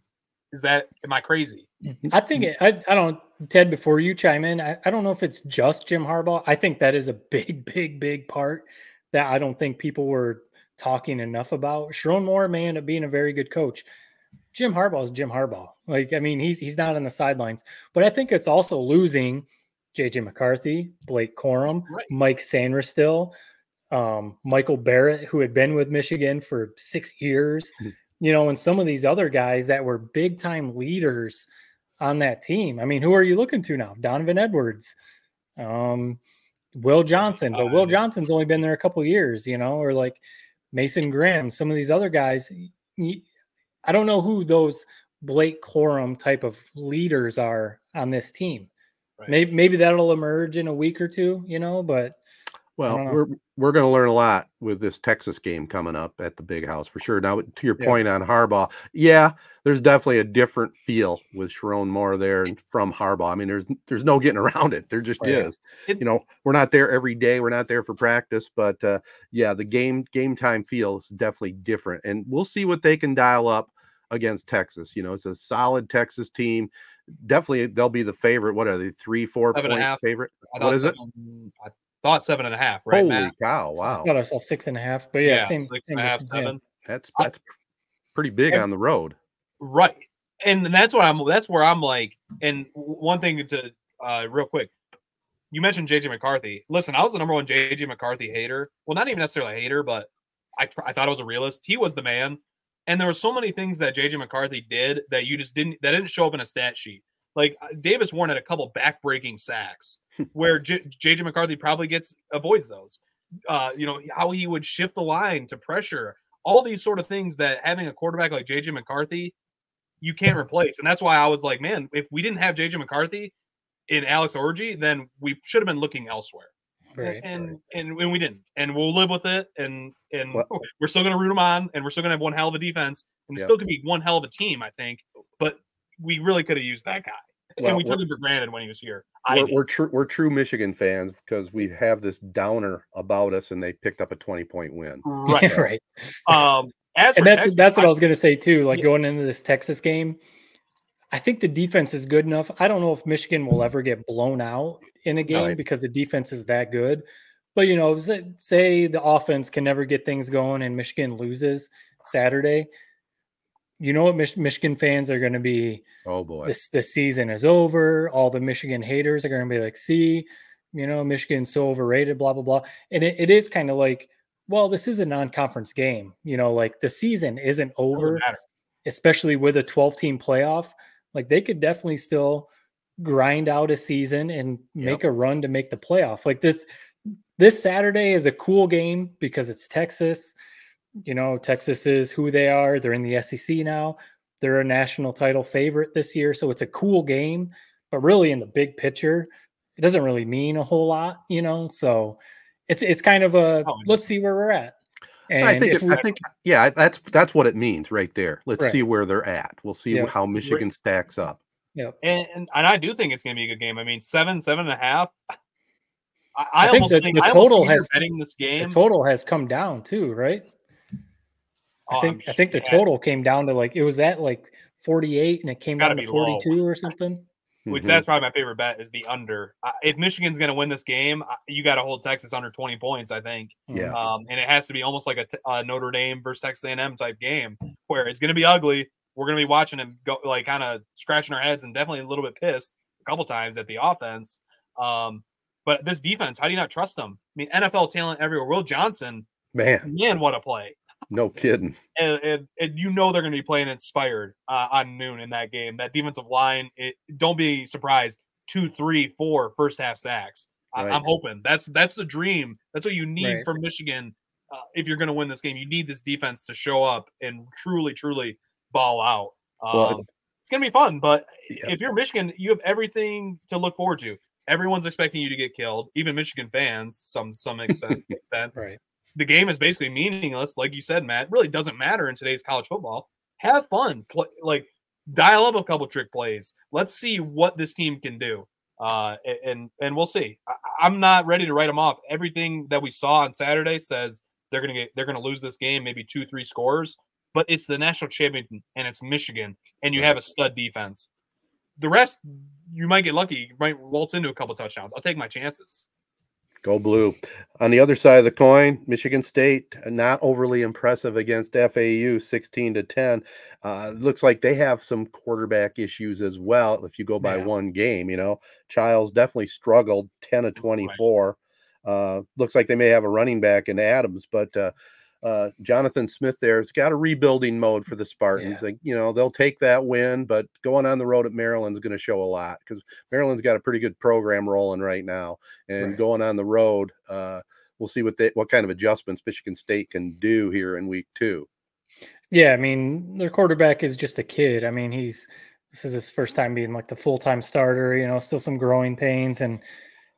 Am I crazy? I think I don't, Ted, before you chime in, I don't know if it's just Jim Harbaugh. I think that is a big part that I don't think people were talking enough about. Sharon Moore may end up being a very good coach. Jim Harbaugh is Jim Harbaugh. Like, I mean, he's not on the sidelines, but I think it's also losing J.J. McCarthy, Blake Corum, Mike Sanderstill, Michael Barrett, who had been with Michigan for 6 years. And some of these other guys that were big time leaders on that team. I mean, who are you looking to now? Donovan Edwards, Will Johnson, but Will Johnson's only been there a couple of years, or like Mason Graham, some of these other guys. I don't know who those Blake Corum type of leaders are on this team. Maybe that'll emerge in a week or two, but well, we're going to learn a lot with this Texas game coming up at the Big House for sure. Now, to your point on Harbaugh, there's definitely a different feel with Sharon Moore there and from Harbaugh. I mean, there's no getting around it. There just is. We're not there every day. We're not there for practice, but the game time feel is definitely different, and we'll see what they can dial up against Texas. It's a solid Texas team. Definitely, they'll be the favorite. What are they? 3-4 point favorite? What is it? Thought 7.5, right? Holy Matt? Cow! Wow. I thought I saw 6.5, but same 6.5, 7. That's pretty big on the road, right? And that's where I'm like. And one thing to real quick, you mentioned JJ McCarthy. Listen, I was the #1 JJ McCarthy hater. Well, not even necessarily a hater, but I thought I was a realist. He was the man, and there were so many things that JJ McCarthy did that didn't show up in a stat sheet. Like Davis Warren had a couple back-breaking sacks where JJ McCarthy probably avoids those. How he would shift the line to pressure, all these sort of things that having a quarterback like JJ McCarthy, you can't replace. And that's why I was like, man, if we didn't have JJ McCarthy in Alex Orji, then we should have been looking elsewhere. And we didn't. And we'll live with it. And we're still going to root him on, and we're still going to have one hell of a defense, and it still could be one hell of a team, I think. But we really could have used that guy. and we took him for granted when he was here. We're true Michigan fans because we have this downer about us, and they picked up a 20-point win. Right, so. Right. That's what I was going to say too. Like going into this Texas game, I think the defense is good enough. I don't know if Michigan will ever get blown out in a game because the defense is that good. But, you know, say the offense can never get things going and Michigan loses Saturday. You know what Michigan fans are going to be? Oh, boy. This season is over. All the Michigan haters are going to be like, see, you know, Michigan's so overrated, blah, blah, blah. And it is kind of like, well, this is a non-conference game. You know, like the season isn't over, especially with a 12-team playoff. Like they could definitely still grind out a season and make a run to make the playoff. Like this Saturday is a cool game because it's Texas. You know, Texas is who they are. They're in the SEC now. They're a national title favorite this year. So it's a cool game, but really in the big picture, it doesn't really mean a whole lot, you know? So it's kind of let's see where we're at. And I think that's what it means right there. Let's see where they're at. We'll see how Michigan stacks up. Yeah. And I do think it's going to be a good game. I mean, 7.5. I think the total has betting this game. The total has come down too, right? I think the total came down to like it was at like 48 and it came down to 42 or something. Which that's probably my favorite bet is the under. If Michigan's going to win this game, you got to hold Texas under 20 points, I think. Yeah. And it has to be almost like a Notre Dame versus Texas A&M type game where it's going to be ugly. We're going to be watching them go, like kind of scratching our heads and definitely a little bit pissed a couple times at the offense. But this defense, how do you not trust them? I mean, NFL talent everywhere. Will Johnson, man, what a play. No kidding. And you know they're going to be playing inspired on noon in that game. That defensive line, don't be surprised. 2, 3, 4 first half sacks. Right. I'm hoping that's the dream. That's what you need from Michigan if you're going to win this game. You need this defense to show up and truly, truly ball out. It's going to be fun. But if you're Michigan, you have everything to look forward to. Everyone's expecting you to get killed, even Michigan fans, some extent. Right. The game is basically meaningless, like you said, Matt. It really doesn't matter in today's college football. Have fun, dial up a couple trick plays. Let's see what this team can do, and we'll see. I'm not ready to write them off. Everything that we saw on Saturday says they're gonna lose this game, maybe 2-3 scores. But it's the national champion, and it's Michigan, and you have a stud defense. The rest, you might get lucky. You might waltz into a couple touchdowns. I'll take my chances. Go blue. On the other side of the coin, Michigan State, not overly impressive against FAU, 16-10. Looks like they have some quarterback issues as well. If you go by one game, you know, Childs definitely struggled, 10 of 24. Looks like they may have a running back in Adams, but Jonathan Smith there's got a rebuilding mode for the Spartans. Like, you know, they'll take that win, but going on the road at Maryland's going to show a lot because Maryland's got a pretty good program rolling right now. And going on the road, we'll see what kind of adjustments Michigan State can do here in week 2. Yeah, I mean, their quarterback is just a kid. I mean, this is his first time being like the full-time starter, you know, still some growing pains. And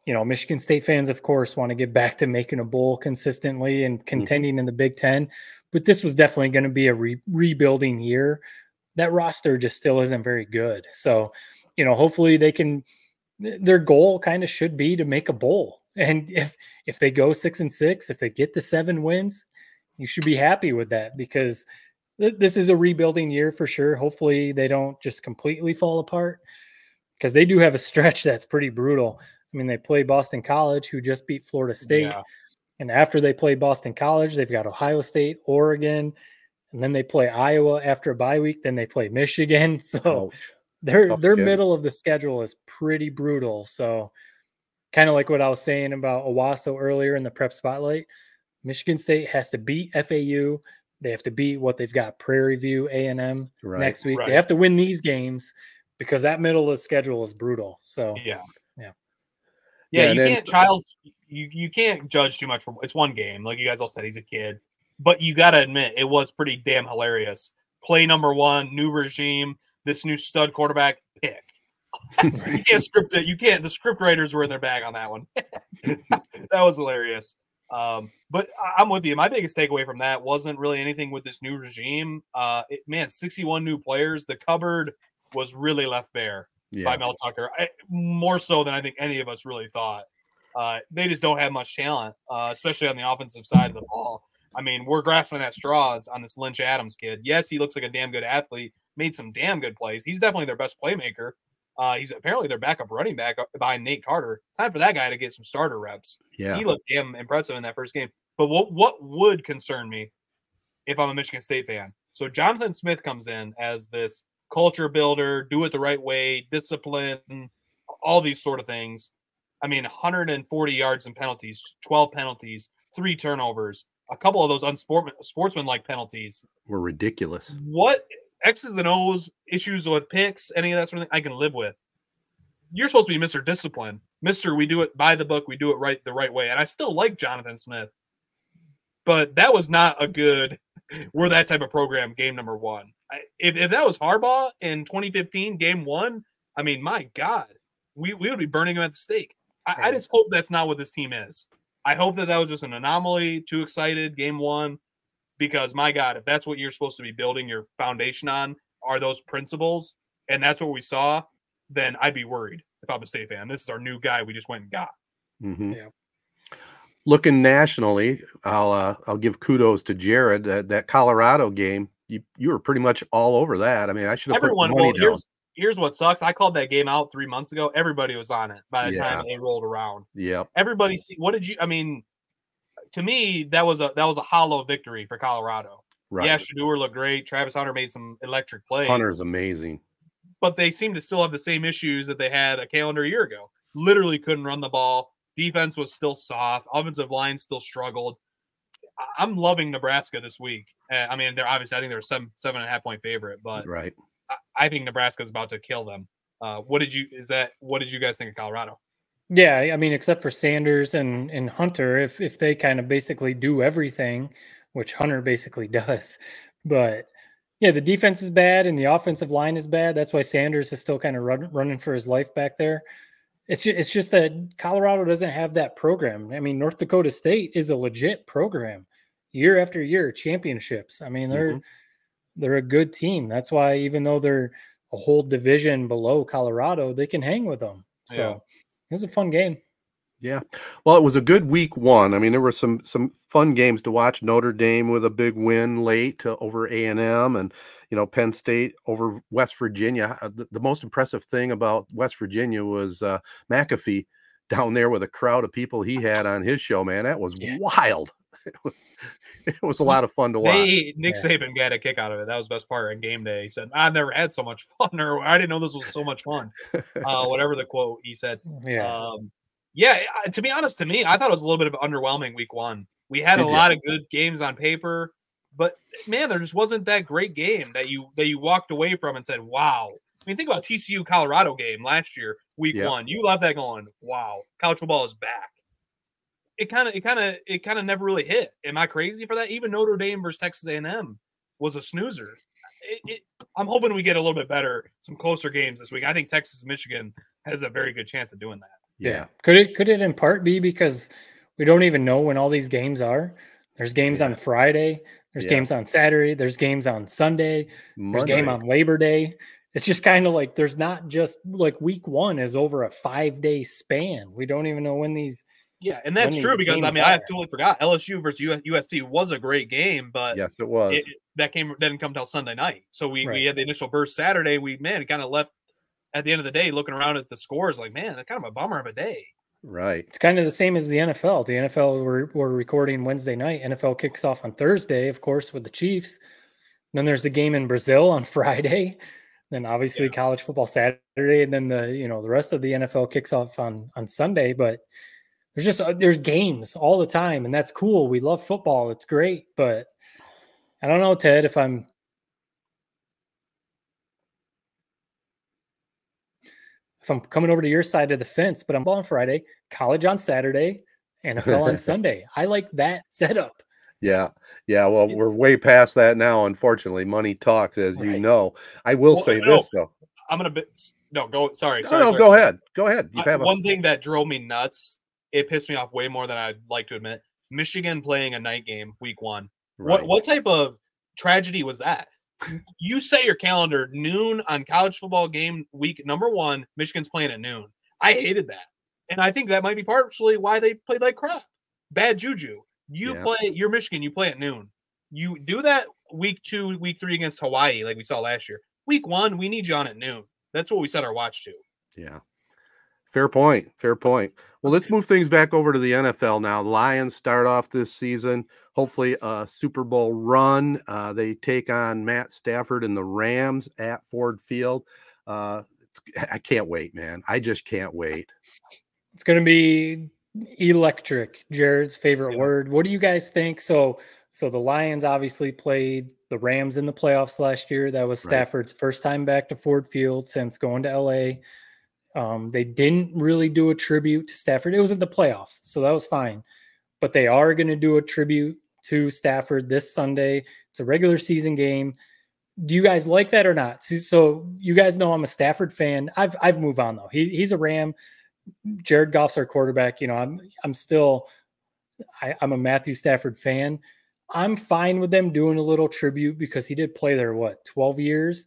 you know, Michigan State fans, of course, want to get back to making a bowl consistently and contending in the Big Ten. But this was definitely going to be a rebuilding year. That roster just still isn't very good. So, you know, hopefully their goal kind of should be to make a bowl. And if they go 6-6, if they get to 7 wins, you should be happy with that because this is a rebuilding year for sure. Hopefully they don't just completely fall apart because they do have a stretch that's pretty brutal. I mean, they play Boston College, who just beat Florida State. Yeah. And after they play Boston College, they've got Ohio State, Oregon, and then they play Iowa after a bye week. Then they play Michigan. So their middle of the schedule is pretty brutal. So kind of like what I was saying about Owasso earlier in the prep spotlight, Michigan State has to beat FAU. They have to beat what they've got, Prairie View, A&M next week. They have to win these games because that middle of the schedule is brutal. So Yeah, you can't Childs. You can't judge too much from it's one game. Like you guys all said, he's a kid, but you got to admit it was pretty damn hilarious. Play number 1, new regime, this new stud quarterback pick. You can't script it. You can't. The script writers were in their bag on that one. That was hilarious. But I'm with you. My biggest takeaway from that wasn't really anything with this new regime. 61 new players. The cupboard was really left bare. by Mel Tucker. More so than I think any of us really thought. They just don't have much talent, especially on the offensive side of the ball. I mean, we're grasping at straws on this Lynch Adams kid. Yes, he looks like a damn good athlete, made some damn good plays. He's definitely their best playmaker. He's apparently their backup running back behind Nate Carter. Time for that guy to get some starter reps. Yeah. He looked damn impressive in that first game. But what would concern me if I'm a Michigan State fan? So Jonathan Smith comes in as this culture builder, do it the right way, discipline, all these sort of things. I mean, 140 yards and penalties, 12 penalties, 3 turnovers, a couple of those unsportsmanlike penalties were ridiculous. What X's and O's, issues with picks, any of that sort of thing, I can live with. You're supposed to be Mr. Discipline. Mr. We do it by the book. We do it the right way. And I still like Jonathan Smith. But that was not a good, we're that type of program, game number 1. If that was Harbaugh in 2015, game 1, I mean, my God, we would be burning him at the stake. I just hope that's not what this team is. I hope that was just an anomaly, too excited, game 1. Because, my God, if that's what you're supposed to be building your foundation on, are those principles, and that's what we saw, then I'd be worried if I'm a State fan. This is our new guy we just went and got. Mm-hmm. Yeah. Looking nationally, I'll give kudos to Jared. That Colorado game, you were pretty much all over that. I mean, I should have put some money down. Here's what sucks. I called that game out 3 months ago. Everybody was on it by the time they rolled around. Yeah. Everybody what did you? I mean, to me, that was a hollow victory for Colorado. Right. Yeah, Shedeur looked great. Travis Hunter made some electric plays. Hunter's amazing. But they seem to still have the same issues that they had a calendar year ago. Literally couldn't run the ball. Defense was still soft. Offensive line still struggled. I'm loving Nebraska this week. I mean, they're obviously, I think they're a 7.5 point favorite, but right. I think Nebraska's about to kill them. What did you guys think of Colorado? Yeah, I mean, except for Sanders and Hunter, if they kind of basically do everything, which Hunter basically does. But yeah, the defense is bad and the offensive line is bad. That's why Sanders is still kind of running for his life back there. It's just that Colorado doesn't have that program. I mean, North Dakota State is a legit program, year after year, championships. I mean, they're a good team. That's why even though they're a whole division below Colorado, they can hang with them. So it was a fun game. Yeah. Well, it was a good week 1. I mean, there were some fun games to watch. Notre Dame with a big win late over A&M, and, Penn State over West Virginia. The most impressive thing about West Virginia was McAfee down there with a crowd of people he had on his show, man. That was wild. It was a lot of fun to watch. Nick Saban got a kick out of it. That was the best part on game day. He said, I've never had so much fun, or I didn't know this was so much fun. Whatever the quote he said. To be honest, to me, I thought it was a little bit of an underwhelming week 1. We had a lot of good games on paper, but man, there just wasn't that great game that you walked away from and said, wow. I mean, think about TCU Colorado game last year, week 1. You left that going, wow, college football is back. It kind of never really hit. Am I crazy for that? Even Notre Dame versus Texas A&M was a snoozer. I'm hoping we get a little bit better, some closer games this week. I think Texas Michigan has a very good chance of doing that. Yeah. Could it in part be because we don't even know when all these games are? There's games on Friday. There's games on Saturday. There's games on Sunday. There's game on Labor Day. It's just kind of like there's not just like week 1 is over a 5-day span. We don't even know when these. Yeah, and that's true because I mean I totally forgot LSU versus USC was a great game, but yes, it was. That game didn't come till Sunday night. So we had the initial burst Saturday. It kind of left at the end of the day looking around at the scores like, man, that's kind of a bummer of a day. Right. It's kind of the same as the NFL. The NFL we're recording Wednesday night. NFL kicks off on Thursday, of course, with the Chiefs. Then there's the game in Brazil on Friday. Then obviously college football Saturday, and then the rest of the NFL kicks off on Sunday. But there's games all the time, and that's cool. We love football. It's great, but I don't know, Ted, if I'm coming over to your side of the fence, but I'm on Friday, college on Saturday, NFL on Sunday. I like that setup. Yeah. Well, we're way past that now. Unfortunately, money talks, as you know. I will say this though. I'm gonna go. Sorry. Go ahead. Go ahead. One thing that drove me nuts. It pissed me off way more than I'd like to admit. Michigan playing a night game week 1. Right. What type of tragedy was that? You set your calendar noon on college football game week number 1. Michigan's playing at noon. I hated that. And I think that might be partially why they played like crap. Bad juju. You're Michigan, you play at noon. You do that week 2, week 3 against Hawaii, like we saw last year. Week 1, we need you on at noon. That's what we set our watch to. Yeah. Fair point. Fair point. Well, let's move things back over to the NFL now. The Lions start off this season, hopefully a Super Bowl run. They take on Matt Stafford and the Rams at Ford Field. I can't wait, man. I just can't wait. It's going to be electric, Jared's favorite word. What do you guys think? So the Lions obviously played the Rams in the playoffs last year. That was Stafford's first time back to Ford Field since going to LA. They didn't really do a tribute to Stafford. It was in the playoffs, so that was fine. But they are going to do a tribute to Stafford this Sunday. It's a regular season game. Do you guys like that or not? So you guys know I'm a Stafford fan. I've moved on though. He's a Ram. Jared Goff's our quarterback. You know, I'm still I'm a Matthew Stafford fan. I'm fine with them doing a little tribute because he did play there 12 years.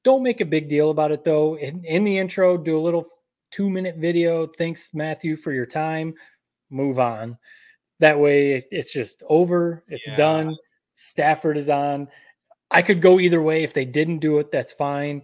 Don't make a big deal about it though. In the intro, do a little 2-minute video. Thanks, Matthew, for your time. Move on. That way it's just over. It's done. Stafford is on. I could go either way. If they didn't do it, that's fine.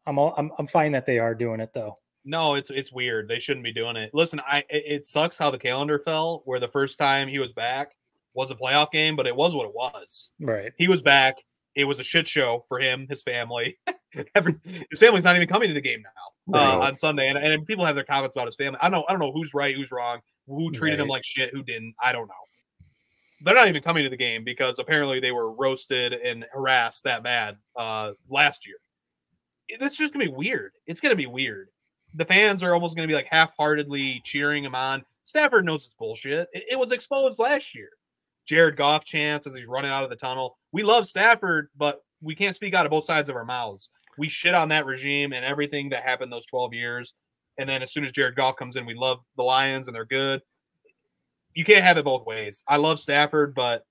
I'm fine that they are doing it though. No, it's weird. They shouldn't be doing it. Listen, it sucks how the calendar fell, where the first time he was back was a playoff game, but it was what it was. Right. He was back. It was a shit show for him, his family. His family's not even coming to the game now on Sunday, and people have their comments about his family. I don't know who's right, who's wrong, who treated him like shit, who didn't. I don't know. They're not even coming to the game because apparently they were roasted and harassed that bad last year. It's just gonna be weird. It's gonna be weird. The fans are almost going to be like half-heartedly cheering him on. Stafford knows it's bullshit. It was exposed last year. Jared Goff chants as he's running out of the tunnel. We love Stafford, but we can't speak out of both sides of our mouths. We shit on that regime and everything that happened those 12 years. And then as soon as Jared Goff comes in, we love the Lions and they're good. You can't have it both ways. I love Stafford, but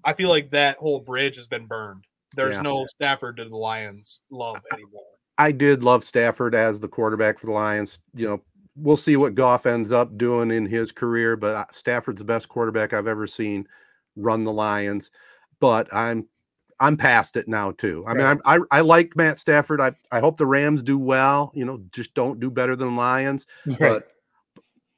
I feel like that whole bridge has been burned. There's no Stafford to the Lions love anymore. I did love Stafford as the quarterback for the Lions. You know, we'll see what Goff ends up doing in his career, but Stafford's the best quarterback I've ever seen run the Lions. But I'm past it now too. I mean, I like Matt Stafford. I hope the Rams do well. You know, just don't do better than Lions. Right. But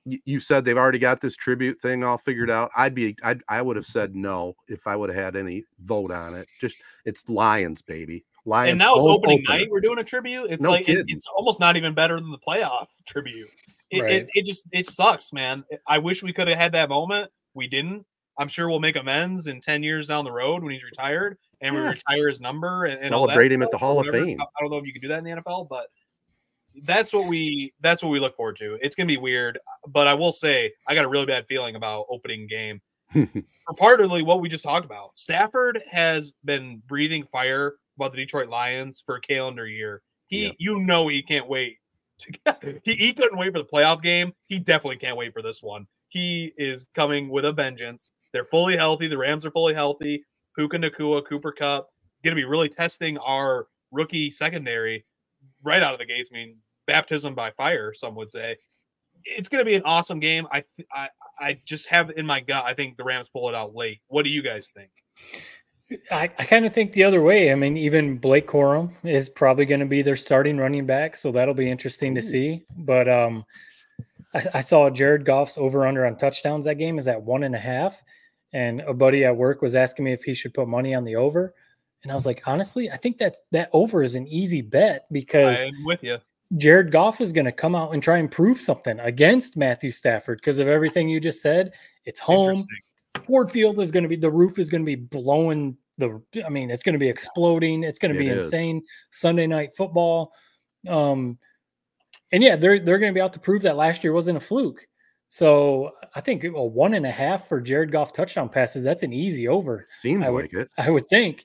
you said they've already got this tribute thing all figured out. I would have said no if I would have had any vote on it. Just it's Lions, baby. Lions. And now it's opening night. We're doing a tribute. It's it's almost not even better than the playoff tribute. It sucks, man. I wish we could have had that moment. We didn't. I'm sure we'll make amends in 10 years down the road when he's retired and we retire his number and celebrate him at the Hall of Fame. I don't know if you can do that in the NFL, but that's what we look forward to. It's gonna be weird, but I will say I got a really bad feeling about opening game. For partly what we just talked about. Stafford has been breathing fire about the Detroit Lions for a calendar year. He can't wait. He couldn't wait for the playoff game. He definitely can't wait for this one. He is coming with a vengeance. They're fully healthy. The Rams are fully healthy. Puka Nacua, Cooper Kupp, going to be really testing our rookie secondary right out of the gates. I mean, baptism by fire, some would say. It's going to be an awesome game. I just have in my gut, I think the Rams pull it out late. What do you guys think? I kind of think the other way. I mean, even Blake Corum is probably going to be their starting running back, so that'll be interesting to see. But I saw Jared Goff's over-under on touchdowns that game is at 1.5, and a buddy at work was asking me if he should put money on the over, and I was like, honestly, I think that over is an easy bet because I'm with you. Jared Goff is going to come out and try and prove something against Matthew Stafford because of everything you just said. It's home. Ford Field is going to be, the roof is going to be blowing it's going to be exploding. It's going to be insane. Sunday night football. And yeah, they're going to be out to prove that last year wasn't a fluke. So I think 1.5 for Jared Goff touchdown passes, that's an easy over. Seems like it. I would think.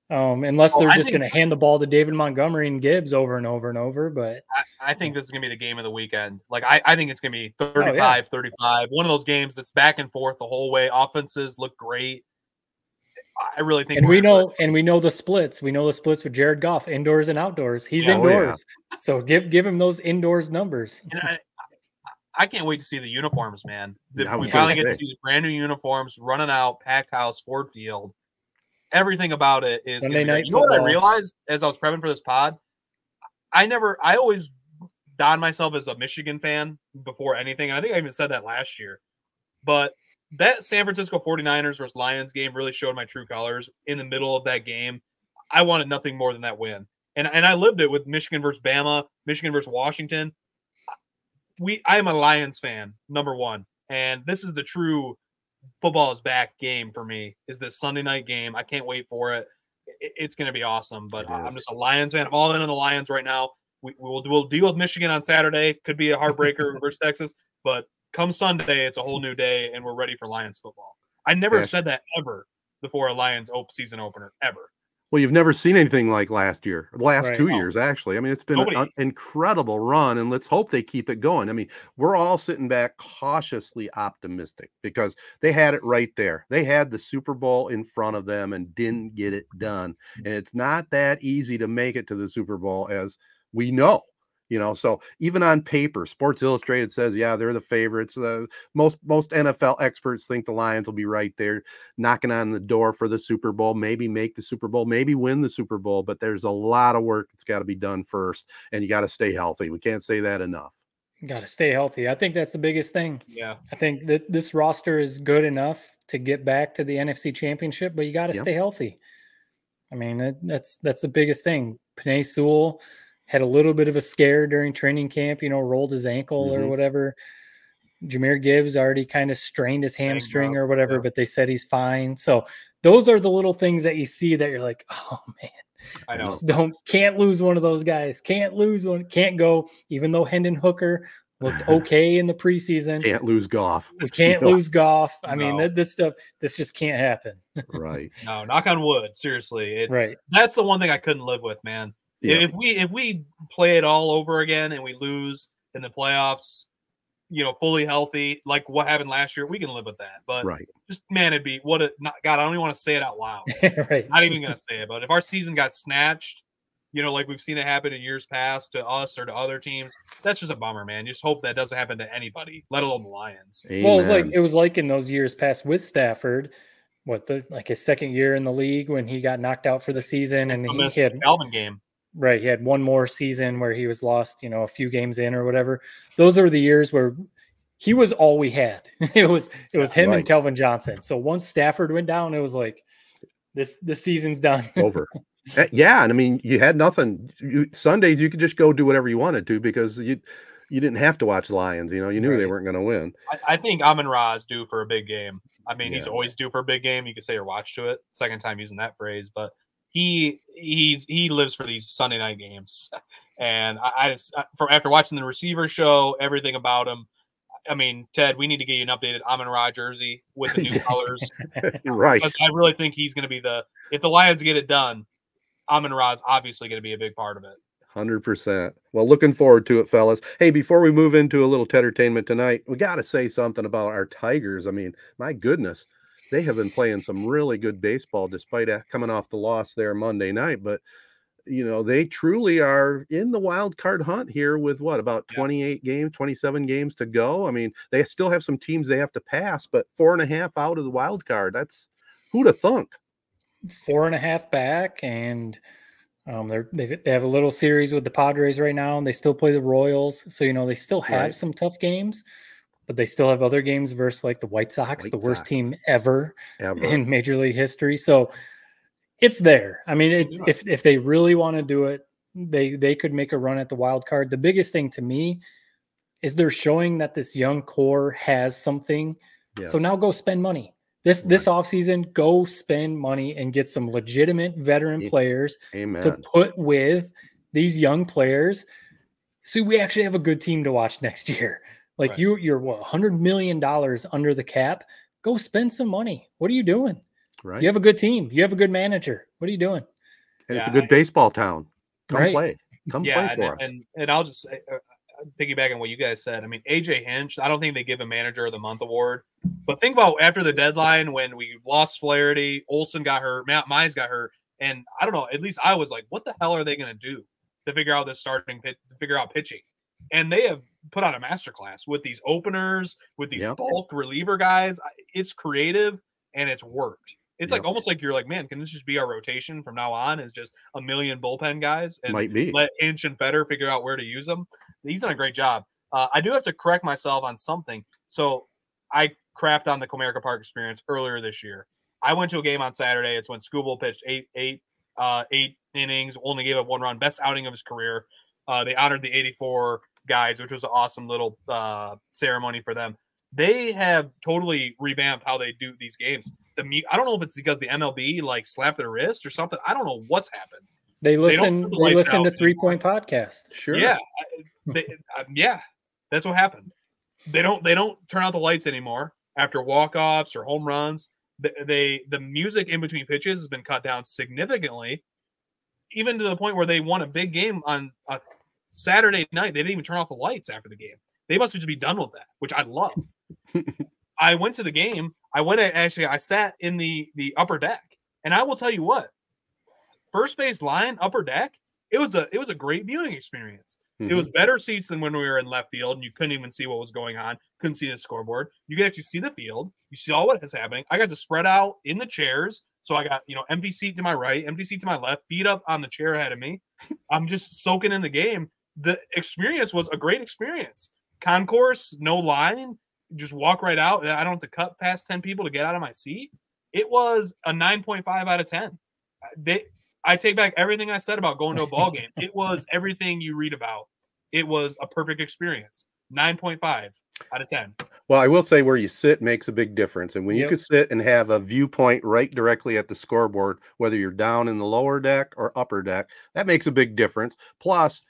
Unless they're just going to hand the ball to David Montgomery and Gibbs over and over and over. But I think this is going to be the game of the weekend. Like, I think it's going to be 35-35. One of those games that's back and forth the whole way. Offenses look great. I really think, and we know the splits. We know the splits with Jared Goff, indoors and outdoors. He's indoors, so give him those indoors numbers. And I can't wait to see the uniforms, man. We finally get to see brand new uniforms running out, packed house, Ford Field. Everything about it is Sunday night. You know what I realized as I was prepping for this pod? I always don myself as a Michigan fan before anything. And I think I even said that last year. But that San Francisco 49ers versus Lions game really showed my true colors in the middle of that game. I wanted nothing more than that win. And I lived it with Michigan versus Bama, Michigan versus Washington. I am a Lions fan, number one. And this is the true football is back game for me, is this Sunday night game. I can't wait for it. It's going to be awesome. But I'm just a Lions fan. I'm all in on the Lions right now. We'll deal with Michigan on Saturday. Could be a heartbreaker versus Texas. But come Sunday, it's a whole new day, and we're ready for Lions football. I never said that ever before a Lions season opener, ever. Well, you've never seen anything like last year, the last 2 years, actually. I mean, it's been an incredible run, and let's hope they keep it going. I mean, we're all sitting back cautiously optimistic because they had it right there. They had the Super Bowl in front of them and didn't get it done. And it's not that easy to make it to the Super Bowl, as we know. So even on paper, Sports Illustrated says, yeah, they're the favorites. Most NFL experts think the Lions will be right there knocking on the door for the Super Bowl, maybe make the Super Bowl, maybe win the Super Bowl. But there's a lot of work that's got to be done first, and you got to stay healthy. We can't say that enough. You got to stay healthy. I think that's the biggest thing. Yeah. I think that this roster is good enough to get back to the NFC Championship, but you got to stay healthy. I mean, that's the biggest thing. Penei Sewell had a little bit of a scare during training camp, rolled his ankle or whatever. Jahmyr Gibbs already kind of strained his hamstring or whatever, but they said he's fine. So those are the little things that you see that you're like, oh man, I know. Can't lose one of those guys. Can't lose one. Can't go, even though Hendon Hooker looked okay in the preseason. Can't lose Goff. We can't lose Goff. I mean, this just can't happen. Right. No, knock on wood. Seriously. That's the one thing I couldn't live with, man. Yeah. If we play it all over again and we lose in the playoffs, fully healthy, like what happened last year, we can live with that. But just, man, it'd be God, I don't even want to say it out loud. Right. Not even gonna say it. But if our season got snatched, like we've seen it happen in years past to us or to other teams, that's just a bummer, man. Just hope that doesn't happen to anybody, let alone the Lions. Amen. Well, it was like in those years past with Stafford. His second year in the league when he got knocked out for the season, and he had Calvin game. Right. He had one more season where he was lost, a few games in or whatever. Those are the years where he was all we had. It was him and Kelvin Johnson. So once Stafford went down, it was like this season's done. Over. Yeah. And I mean, you had nothing. Sundays, you could just go do whatever you wanted to because you didn't have to watch the Lions. You knew they weren't going to win. I think Amon-Ra is due for a big game. I mean, he's always due for a big game. You could say you're watch to it. Second time using that phrase, but he lives for these Sunday night games, and I just after watching the receiver show, everything about him. I mean, Ted, we need to get you an updated Amon-Ra jersey with the new colors, right? Because I really think he's going to be if the Lions get it done, Amon-Ra is obviously going to be a big part of it. 100%. Well, looking forward to it, fellas. Hey, before we move into a little Tedertainment tonight, we got to say something about our Tigers. I mean, my goodness. They have been playing some really good baseball despite coming off the loss there Monday night. But, they truly are in the wild card hunt here with about 28 games, 27 games to go. I mean, they still have some teams they have to pass, but 4.5 out of the wild card. That's who'd have thunk. 4.5 back, and they have a little series with the Padres right now, and they still play the Royals. So, they still have some tough games. But they still have other games versus like the White Sox, the worst team ever in Major League history. So it's there. I mean, if they really want to do it, they could make a run at the wild card. The biggest thing to me is they're showing that this young core has something. Yes. So now go spend money. This offseason, go spend money and get some legitimate veteran players to put with these young players. So we actually have a good team to watch next year. Like you're what, $100 million under the cap. Go spend some money. What are you doing? Right. You have a good team. You have a good manager. What are you doing? And it's a good baseball town. Come play. Come play for us. And I'll just say, piggyback on what you guys said. I mean, AJ Hinch, I don't think they give a Manager of the Month award. But think about after the deadline when we lost Flaherty, Olsen got hurt, Matt Mize got hurt, and I don't know. At least I was like, what the hell are they going to do to figure out this starting pitch, to figure out pitching? And they have put on a masterclass with these openers, with these bulk reliever guys. It's creative and it's worked. It's like almost like you're like, man, can this just be our rotation from now on? It's just a million bullpen guys and Might be. Let Hinch and Fetter figure out where to use them. He's done a great job. I do have to correct myself on something. So I crapped on the Comerica Park experience earlier this year. I went to a game on Saturday. It's when Skubal pitched eight innings, only gave up 1 run, best outing of his career. They honored the 84 guys, which was an awesome little ceremony for them. They have totally revamped how they do these games. I don't know if it's because the MLB like slapped their wrist or something. I don't know what's happened. They listen to 3 Point Podcast. Sure. Yeah. Yeah. That's what happened. They don't turn out the lights anymore after walk-offs or home runs. The music in between pitches has been cut down significantly, even to the point where they won a big game on a Saturday night. They didn't even turn off the lights after the game. They must just be done with that, which I love. I went to the game. I sat in the upper deck, and I will tell you what, first base line, upper deck, it was a great viewing experience. It was better seats than when we were in left field, and you couldn't even see what was going on. Couldn't see the scoreboard. You could actually see the field. You saw what is happening. I got to spread out in the chairs, so I got empty seat to my right, empty seat to my left, feet up on the chair ahead of me. I'm just soaking in the game. The experience was a great experience. Concourse, no line. Just walk right out. I don't have to cut past 10 people to get out of my seat. It was a 9.5 out of 10. I take back everything I said about going to a ball game. It was everything you read about. It was a perfect experience. 9.5 out of 10. Well, I will say where you sit makes a big difference. And when you can sit and have a viewpoint right directly at the scoreboard, whether you're down in the lower deck or upper deck, that makes a big difference. Plus,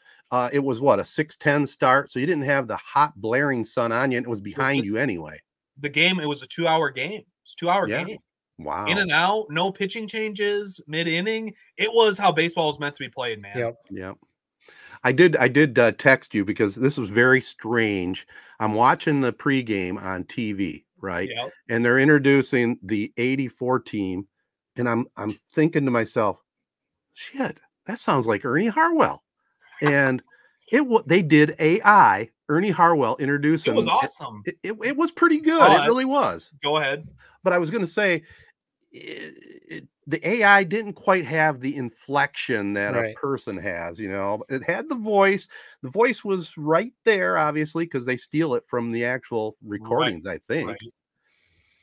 it was a 6:10 start, so you didn't have the hot blaring sun on you, and it was behind you anyway. The game, it was a 2-hour game. It's a 2-hour game. Wow. In and out, no pitching changes mid-inning. It was how baseball is meant to be played, man. Yep. I did text you because this was very strange. I'm watching the pregame on TV, right? Yep. And they're introducing the 84 team, and I'm thinking to myself, shit, that sounds like Ernie Harwell. And they did AI Ernie Harwell introducing. It was awesome. It was pretty good. It really was. Go ahead. But I was going to say, the AI didn't quite have the inflection that a person has. It had the voice. The voice was right there, obviously, because they steal it from the actual recordings. I think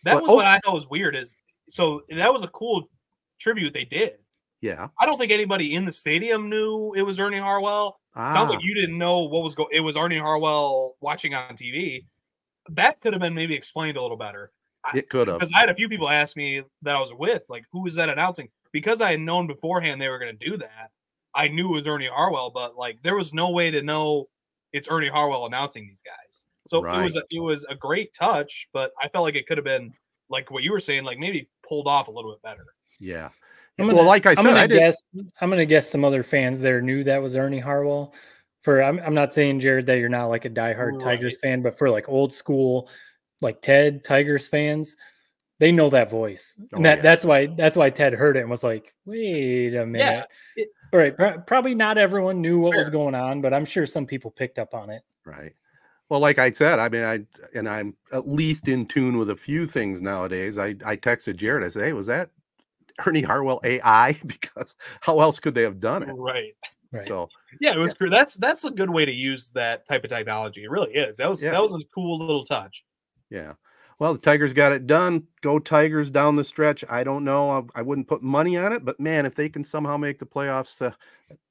that was what I thought was weird. So that was a cool tribute they did. Yeah. I don't think anybody in the stadium knew it was Ernie Harwell. Sounds like you didn't know what was going. It was Ernie Harwell watching on TV. That could have been maybe explained a little better. It could have. Because I had a few people ask me that I was with, like, who was that announcing? Because I had known beforehand they were going to do that. I knew it was Ernie Harwell, but like there was no way to know it's Ernie Harwell announcing these guys. So it was a great touch, but I felt like it could have been like what you were saying, like maybe pulled off a little bit better. Yeah. Like I said, I'm gonna guess some other fans there knew that was Ernie Harwell. I'm not saying, Jared, that you're not like a diehard Tigers fan, but for like old school, like Ted Tigers fans, they know that voice. And that's why Ted heard it and was like, wait a minute. Yeah. All right. Probably not everyone knew what was going on, but I'm sure some people picked up on it. Right. Well, like I said, I mean, I'm at least in tune with a few things nowadays. I texted Jared. I said, hey, was that Ernie Harwell AI? Because how else could they have done it? Right. So yeah, it was cool. That's a good way to use that type of technology. It really is. That was a cool little touch. Yeah. Well, the Tigers got it done. Go Tigers down the stretch. I don't know. I wouldn't put money on it, but man, if they can somehow make the playoffs,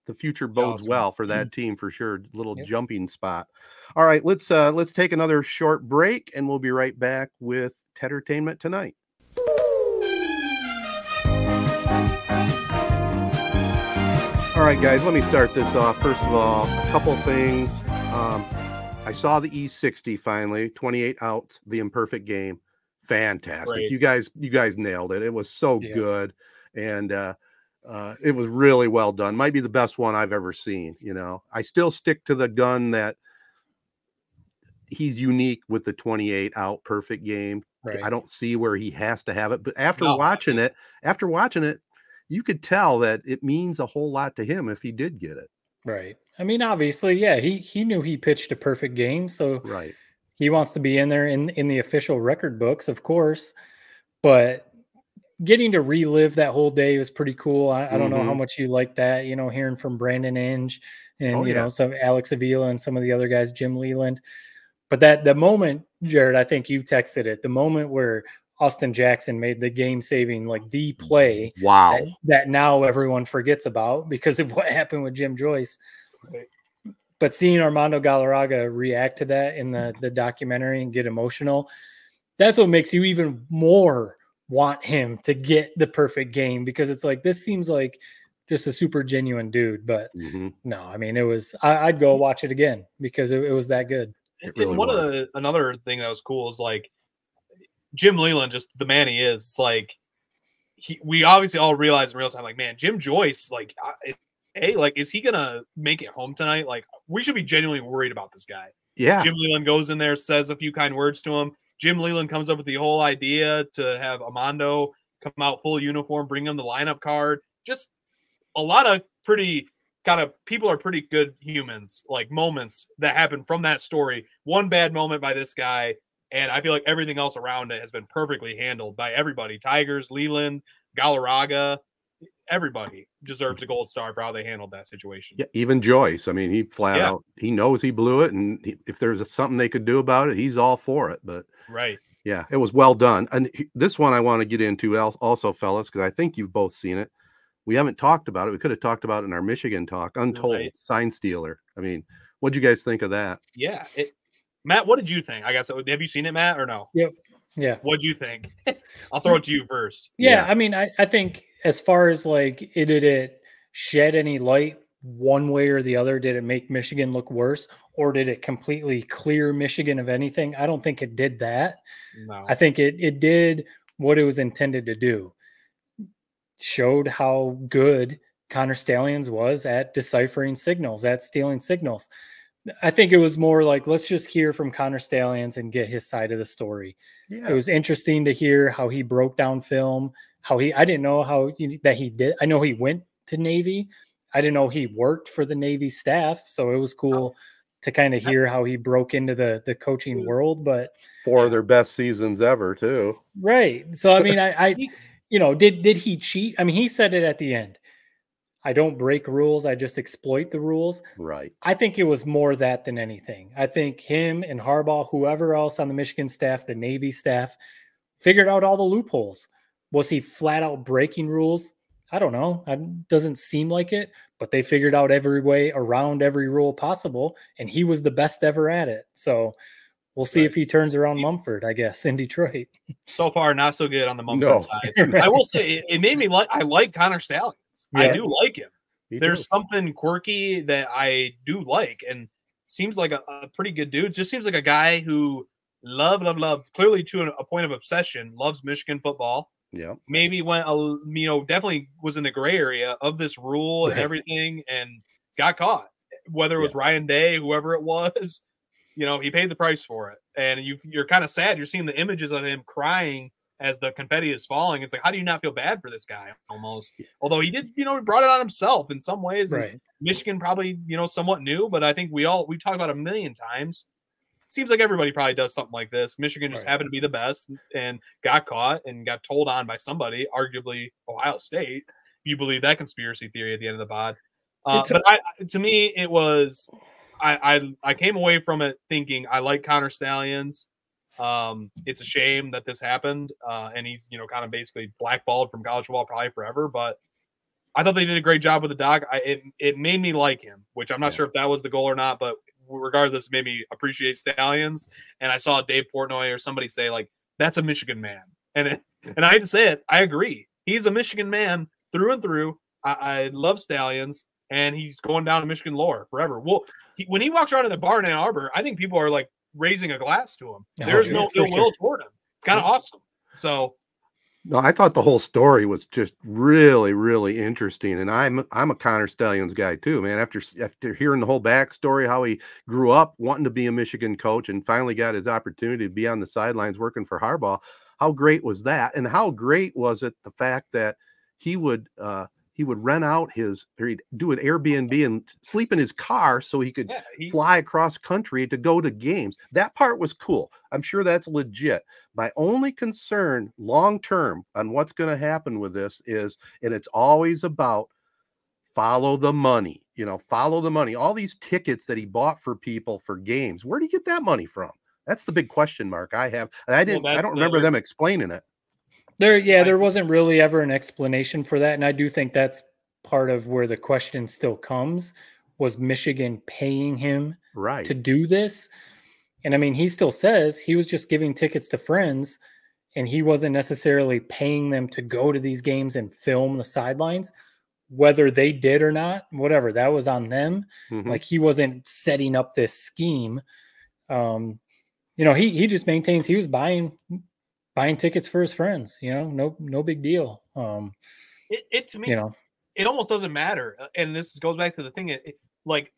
the future bodes well for that team for sure. Little jumping spot. All right, let's take another short break, and we'll be right back with Tedertainment Tonight. All right, guys, let me start this off. First of all, a couple things. I saw the E60 finally, 28 outs, the imperfect game. Fantastic. Great. You guys nailed it. It was so good. And it was really well done. Might be the best one I've ever seen. I still stick to the gun that he's unique with the 28 out perfect game. Right. I don't see where he has to have it, but after watching it, you could tell that it means a whole lot to him if he did get it. Right. I mean, obviously, yeah, he knew he pitched a perfect game, so right. He wants to be in there in the official record books, of course, but getting to relive that whole day was pretty cool. I don't know how much you like that, you know, hearing from Brandon Inge and, you know, some Alex Avila and some of the other guys, Jim Leland. But the moment, Jared, I think you texted it, the moment where Austin Jackson made the game-saving, like the play that now everyone forgets about because of what happened with Jim Joyce. Right. But seeing Armando Galarraga react to that in the documentary and get emotional, that's what makes you even more want him to get the perfect game, because it's like, this seems like just a super genuine dude. But no, I mean, it was, I'd go watch it again because it was that good. Really another thing that was cool is like Jim Leland, just the man he is. It's like we obviously all realize in real time, like, man, Jim Joyce, like, hey, like, is he gonna make it home tonight? Like, we should be genuinely worried about this guy. Yeah. Jim Leland goes in there, says a few kind words to him. Jim Leland comes up with the whole idea to have Armando come out full uniform, bring him the lineup card. Just a lot of pretty kind of people are pretty good humans, like moments that happen from that story. One bad moment by this guy, and I feel like everything else around it has been perfectly handled by everybody. Tigers, Leland, Galarraga, everybody deserves a gold star for how they handled that situation. Yeah, even Joyce. I mean, he flat out, he knows he blew it, and if there's something they could do about it, he's all for it. But yeah, it was well done. And this one I want to get into also, fellas, because I think you've both seen it. We haven't talked about it. We could have talked about it in our Michigan talk. Untold, Sign Stealer. I mean, what'd you guys think of that? Yeah. Matt, what did you think? I guess, have you seen it, Matt, or no? Yep. Yeah. What'd you think? I'll throw it to you first. Yeah. I mean, I think as far as like, did it shed any light one way or the other? Did it make Michigan look worse, or did it completely clear Michigan of anything? I don't think it did that. No. I think it did what it was intended to do. Showed how good Connor Stalions was at deciphering signals, at stealing signals. I think it was more like, let's just hear from Connor Stalions and get his side of the story. Yeah. It was interesting to hear how he broke down film, I didn't know that he did. I know he went to Navy. I didn't know he worked for the Navy staff. So it was cool to kind of hear how he broke into the coaching world. But 4 of their best seasons ever too. Right. So, I mean, I you know, did he cheat? I mean, he said it at the end. I don't break rules. I just exploit the rules. Right. I think it was more that than anything. I think him and Harbaugh, whoever else on the Michigan staff, the Navy staff, figured out all the loopholes. Was he flat out breaking rules? I don't know. It doesn't seem like it, but they figured out every way around every rule possible, and he was the best ever at it. So we'll see if he turns around Mumford, I guess, in Detroit. So far, not so good on the Mumford side. I will say it made me I like Connor Stalions. Yeah. I do like him. There's something quirky that I do like, and seems like a pretty good dude. Just seems like a guy who love, clearly to a point of obsession, loves Michigan football. Yeah. Maybe went, definitely was in the gray area of this rule and everything, and got caught. Whether it was Ryan Day, whoever it was, he paid the price for it. And you're kind of sad. You're seeing the images of him crying as the confetti is falling. It's like, how do you not feel bad for this guy almost? Although he did, he brought it on himself in some ways. Right. Michigan probably, somewhat new, but I think we talked about a million times. Seems like everybody probably does something like this. Michigan just happened to be the best and got caught and got told on by somebody, arguably Ohio State, if you believe that conspiracy theory at the end of the pod. But to me, it was, I came away from it thinking I like Connor Stalions. It's a shame that this happened, and he's kind of basically blackballed from college football probably forever. But I thought they did a great job with the doc. It made me like him, which I'm not sure if that was the goal or not. But regardless, it made me appreciate Stalions. And I saw Dave Portnoy or somebody say like, "That's a Michigan man," and I hate to say it, I agree. He's a Michigan man through and through. I love Stalions, and he's going down to Michigan lore forever. Well, when he walks around in the bar in Ann Arbor, I think people are like raising a glass to him. There's no ill will toward him. It's kind of awesome. So No, I thought the whole story was just really, really interesting, and I'm a Connor Stallions guy too, man. After hearing the whole backstory, how he grew up wanting to be a Michigan coach and finally got his opportunity to be on the sidelines working for Harbaugh, how great was that? And how great was it the fact that he would rent out or he'd do an Airbnb and sleep in his car so he could fly across country to go to games. That part was cool. I'm sure that's legit. My only concern long term on what's going to happen with this is, and it's always about follow the money, follow the money. All these tickets that he bought for people for games, where do you get that money from? That's the big question mark I have. I don't remember them explaining it. There wasn't really ever an explanation for that. And I do think that's part of where the question still comes, was Michigan paying him to do this? And I mean, he still says he was just giving tickets to friends and he wasn't necessarily paying them to go to these games and film the sidelines. Whether they did or not, whatever, that was on them. Like, he wasn't setting up this scheme. He just maintains he was buying tickets for his friends, no big deal. It to me, it almost doesn't matter. And this goes back to the thing, like,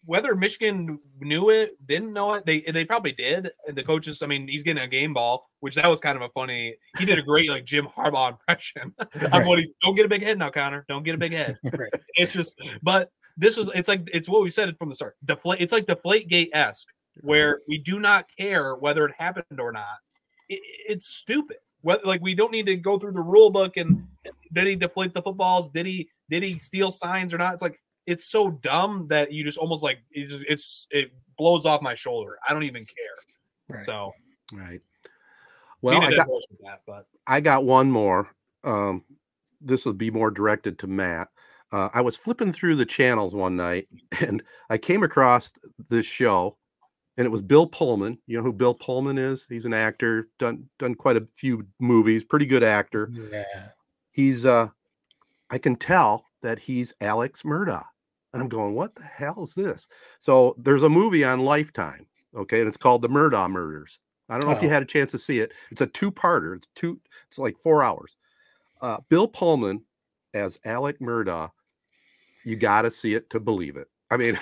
whether Michigan knew it, didn't know it, they probably did. And the coaches, I mean, he's getting a game ball, which that was kind of a funny. He did a great like Jim Harbaugh impression. Don't get a big head now, Connor. Don't get a big head. It's just, but it's what we said from the start. It's like Deflategate-esque, where we do not care whether it happened or not. It's stupid. Like, we don't need to go through the rule book and did he deflate the footballs? Did he steal signs or not? It's like, it's so dumb that you just almost like it blows off my shoulder. I don't even care. Right. So well, I got one more. This will be more directed to Matt. I was flipping through the channels one night and I came across this show. And it was Bill Pullman. You know who Bill Pullman is? He's an actor, done quite a few movies, pretty good actor. Yeah. He's I can tell that he's Alex Murdaugh. And I'm going, what the hell is this? So there's a movie on Lifetime, okay, and it's called The Murdaugh Murders. I don't know if you had a chance to see it. It's a two-parter. It's like 4 hours. Bill Pullman as Alec Murdaugh. You got to see it to believe it. I mean,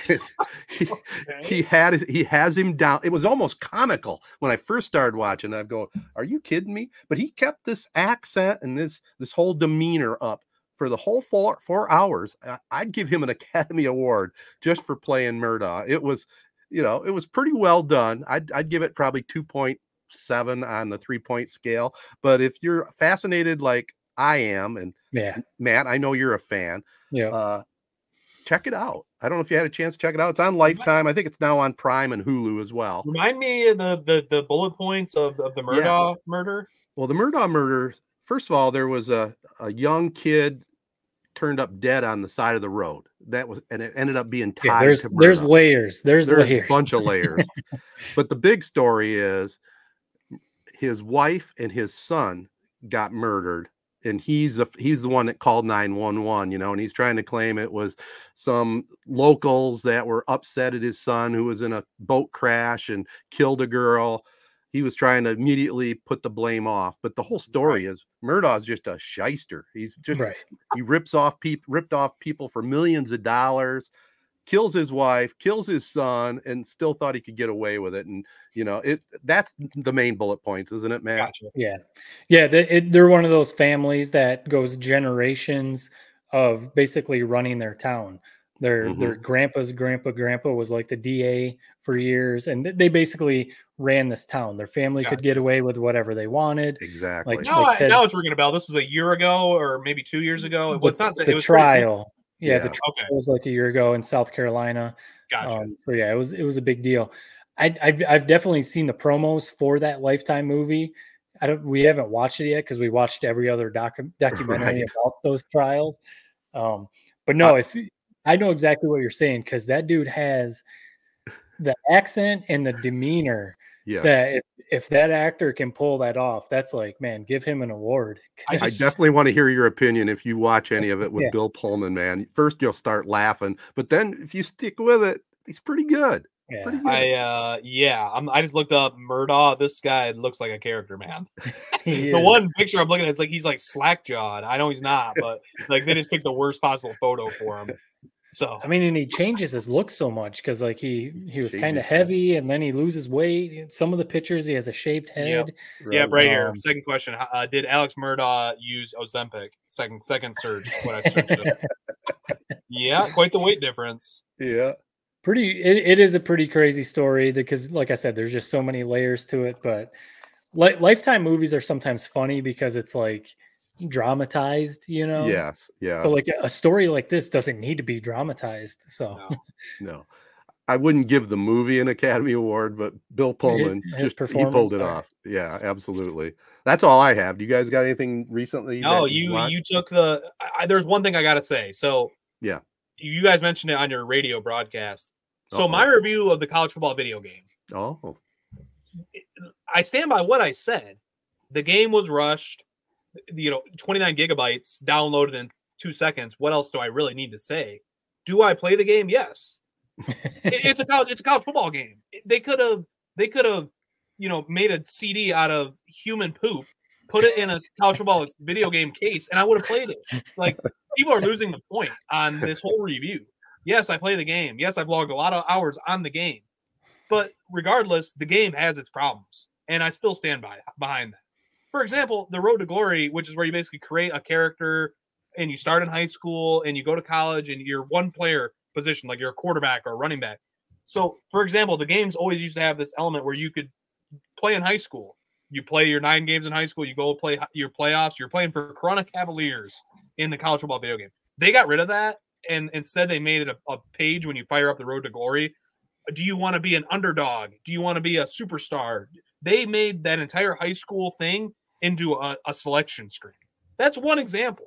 he has him down. It was almost comical when I first started watching. I'm going, are you kidding me? But he kept this accent and this whole demeanor up for the whole 4 hours. I'd give him an Academy Award just for playing Murdaugh. It was pretty well done. I'd give it probably 2.7 on the 3-point scale. But if you're fascinated like I am, and Matt, I know you're a fan. Yeah. Check it out. I don't know if you had a chance to check it out. It's on Lifetime. I think it's now on Prime and Hulu as well. Remind me of the bullet points of the Murdaugh murder. Well, the Murdaugh murder, first of all, there was a young kid turned up dead on the side of the road. And it ended up being tied to Murdaugh. There's layers. There's a bunch of layers. But the big story is his wife and his son got murdered. And he's the one that called 911, and he's trying to claim it was some locals that were upset at his son who was in a boat crash and killed a girl. He was trying to immediately put the blame off. But the whole story is Murdaugh's just a shyster. He's just he ripped off people for millions of dollars, kills his wife, kills his son, and still thought he could get away with it. And that's the main bullet points, isn't it, Matt? Gotcha. Yeah. They're one of those families that goes generations of basically running their town. Their grandpa's grandpa was like the DA for years, and they basically ran this town. Their family could get away with whatever they wanted. Exactly. Now it's ringing a bell. This was a year ago, or maybe 2 years ago. It's not the trial. The trial was like a year ago in South Carolina. Gotcha. So yeah, it was a big deal. I've definitely seen the promos for that Lifetime movie. We haven't watched it yet because we watched every other documentary about those trials. But no, I know exactly what you're saying, because that dude has the accent and the demeanor. Yes. That if that actor can pull that off, that's like, man, give him an award. I definitely want to hear your opinion if you watch any of it with Bill Pullman, man. First, you'll start laughing, but then if you stick with it, he's pretty good. Yeah. Pretty good. I just looked up Murdaugh. This guy looks like a character, man. He The is. one picture I'm looking at, it's like he's like slack jawed. I know he's not, but like they just picked the worst possible photo for him. So I mean, and he changes his look so much because like he was Shaved kind of his head. heavy and then he loses weight. Some of the pictures he has a shaved head. yeah, Right. right here. Second question: did Alex Murdaugh use Ozempic? Second search. What I searched it. Yeah, quite the weight difference. Yeah. It is a pretty crazy story because, like I said, there's just so many layers to it. But Lifetime movies are sometimes funny because it's like dramatized, you know. Yes. Yes. But like a story like this doesn't need to be dramatized. So No. I wouldn't give the movie an Academy Award, but Bill Pullman his he performance, pulled it sorry. off. Yeah, absolutely. That's all I have. Do you guys got anything recently? No, that you watched? took the. There's one thing I gotta say. So Yeah. you guys mentioned it on your radio broadcast. So Uh-oh. my review of the college football video game, Oh. I stand by what I said. The game was rushed. 29 gigabytes downloaded in 2 seconds. What else do I really need to say? Do I play the game? Yes. It's a college football game. They could have made a CD out of human poop, put it in a college football video game case, and I would have played it. Like, people are losing the point on this whole review. Yes, I play the game. Yes, I've logged a lot of hours on the game. But regardless, the game has its problems, and I still stand behind that. For example, the Road to Glory, which is where you basically create a character and you start in high school and you go to college and you're one player position, like you're a quarterback or a running back. So, for example, the games always used to have this element where you could play in high school. You play your 9 games in high school. You go play your playoffs. You're playing for Corona Cavaliers in the college football video game. They got rid of that, and instead they made it a page when you fire up the Road to Glory. Do you want to be an underdog? Do you want to be a superstar? They made that entire high school thing into a selection screen. That's one example.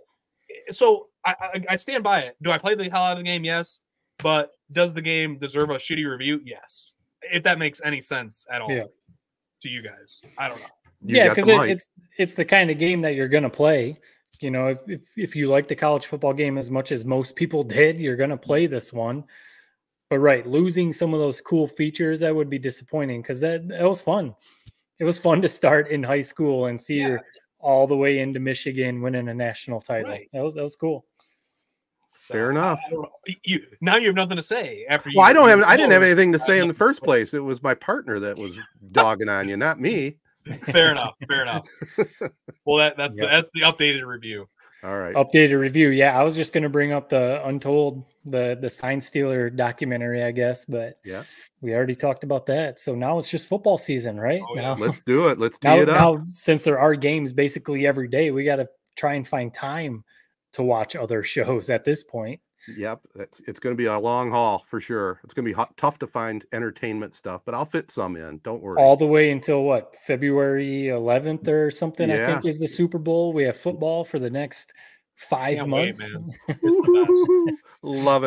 So I stand by it. Do I play the hell out of the game? Yes. But does the game deserve a shitty review? Yes. If that makes any sense at all to you guys. I don't know. Because it's the kind of game that you're going to play. You know, if you like the college football game as much as most people did, you're going to play this one. But right, losing some of those cool features, that would be disappointing because that was fun. It was fun to start in high school and see her all the way into Michigan winning a national title. Right. That was cool. So, fair enough. Now you have nothing to say after. Well, I didn't have anything to say in the first place. It was my partner that was dogging on you, not me. Fair enough. Well, that's the updated review. All right. Updated review. Yeah, I was just going to bring up the Untold, the Sign Stealer documentary, I guess, but we already talked about that. So now it's just football season, right? Oh, yeah. Now, let's do it. Let's tee it up. Now, since there are games basically every day, we got to try and find time to watch other shows at this point. Yep. It's going to be a long haul for sure. It's going to be tough to find entertainment stuff, but I'll fit some in. Don't worry. All the way until what, February 11th or something, I think is the Super Bowl. We have football for the next 5 months. Wait, man. It's the best. Love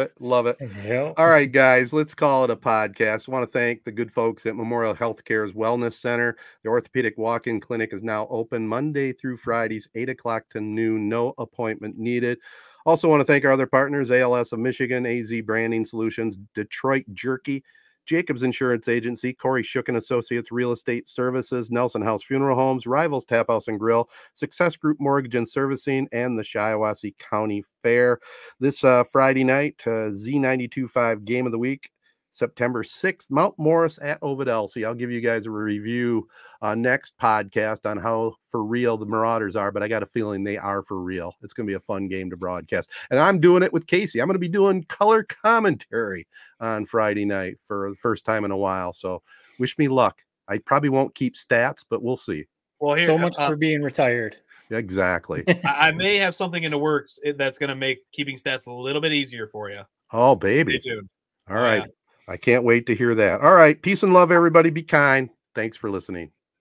it. Yep. All right, guys, let's call it a podcast. I want to thank the good folks at Memorial Healthcare's Wellness Center. The orthopedic walk-in clinic is now open Monday through Fridays, 8 o'clock to noon. No appointment needed. Also want to thank our other partners, ALS of Michigan, AZee Branding Solutions, Detroit Jerky, Jacobs Insurance Agency, Kori Shook and Associates Real Estate Services, Nelson House Funeral Homes, Rivals Taphouse and Grille, Success Group Mortgage and Servicing, and the Shiawassee County Fair. This Friday night, Z92.5 Game of the Week, September 6th, Mount Morris at Ovid Elsie. I'll give you guys a review next podcast on how for real the Marauders are, but I got a feeling they are for real. It's going to be a fun game to broadcast. And I'm doing it with Casey. I'm going to be doing color commentary on Friday night for the first time in a while. So wish me luck. I probably won't keep stats, but we'll see. Well, so much for being retired. Exactly. I may have something in the works that's going to make keeping stats a little bit easier for you. Oh, baby. Stay tuned. All right. I can't wait to hear that. All right. Peace and love, everybody. Be kind. Thanks for listening.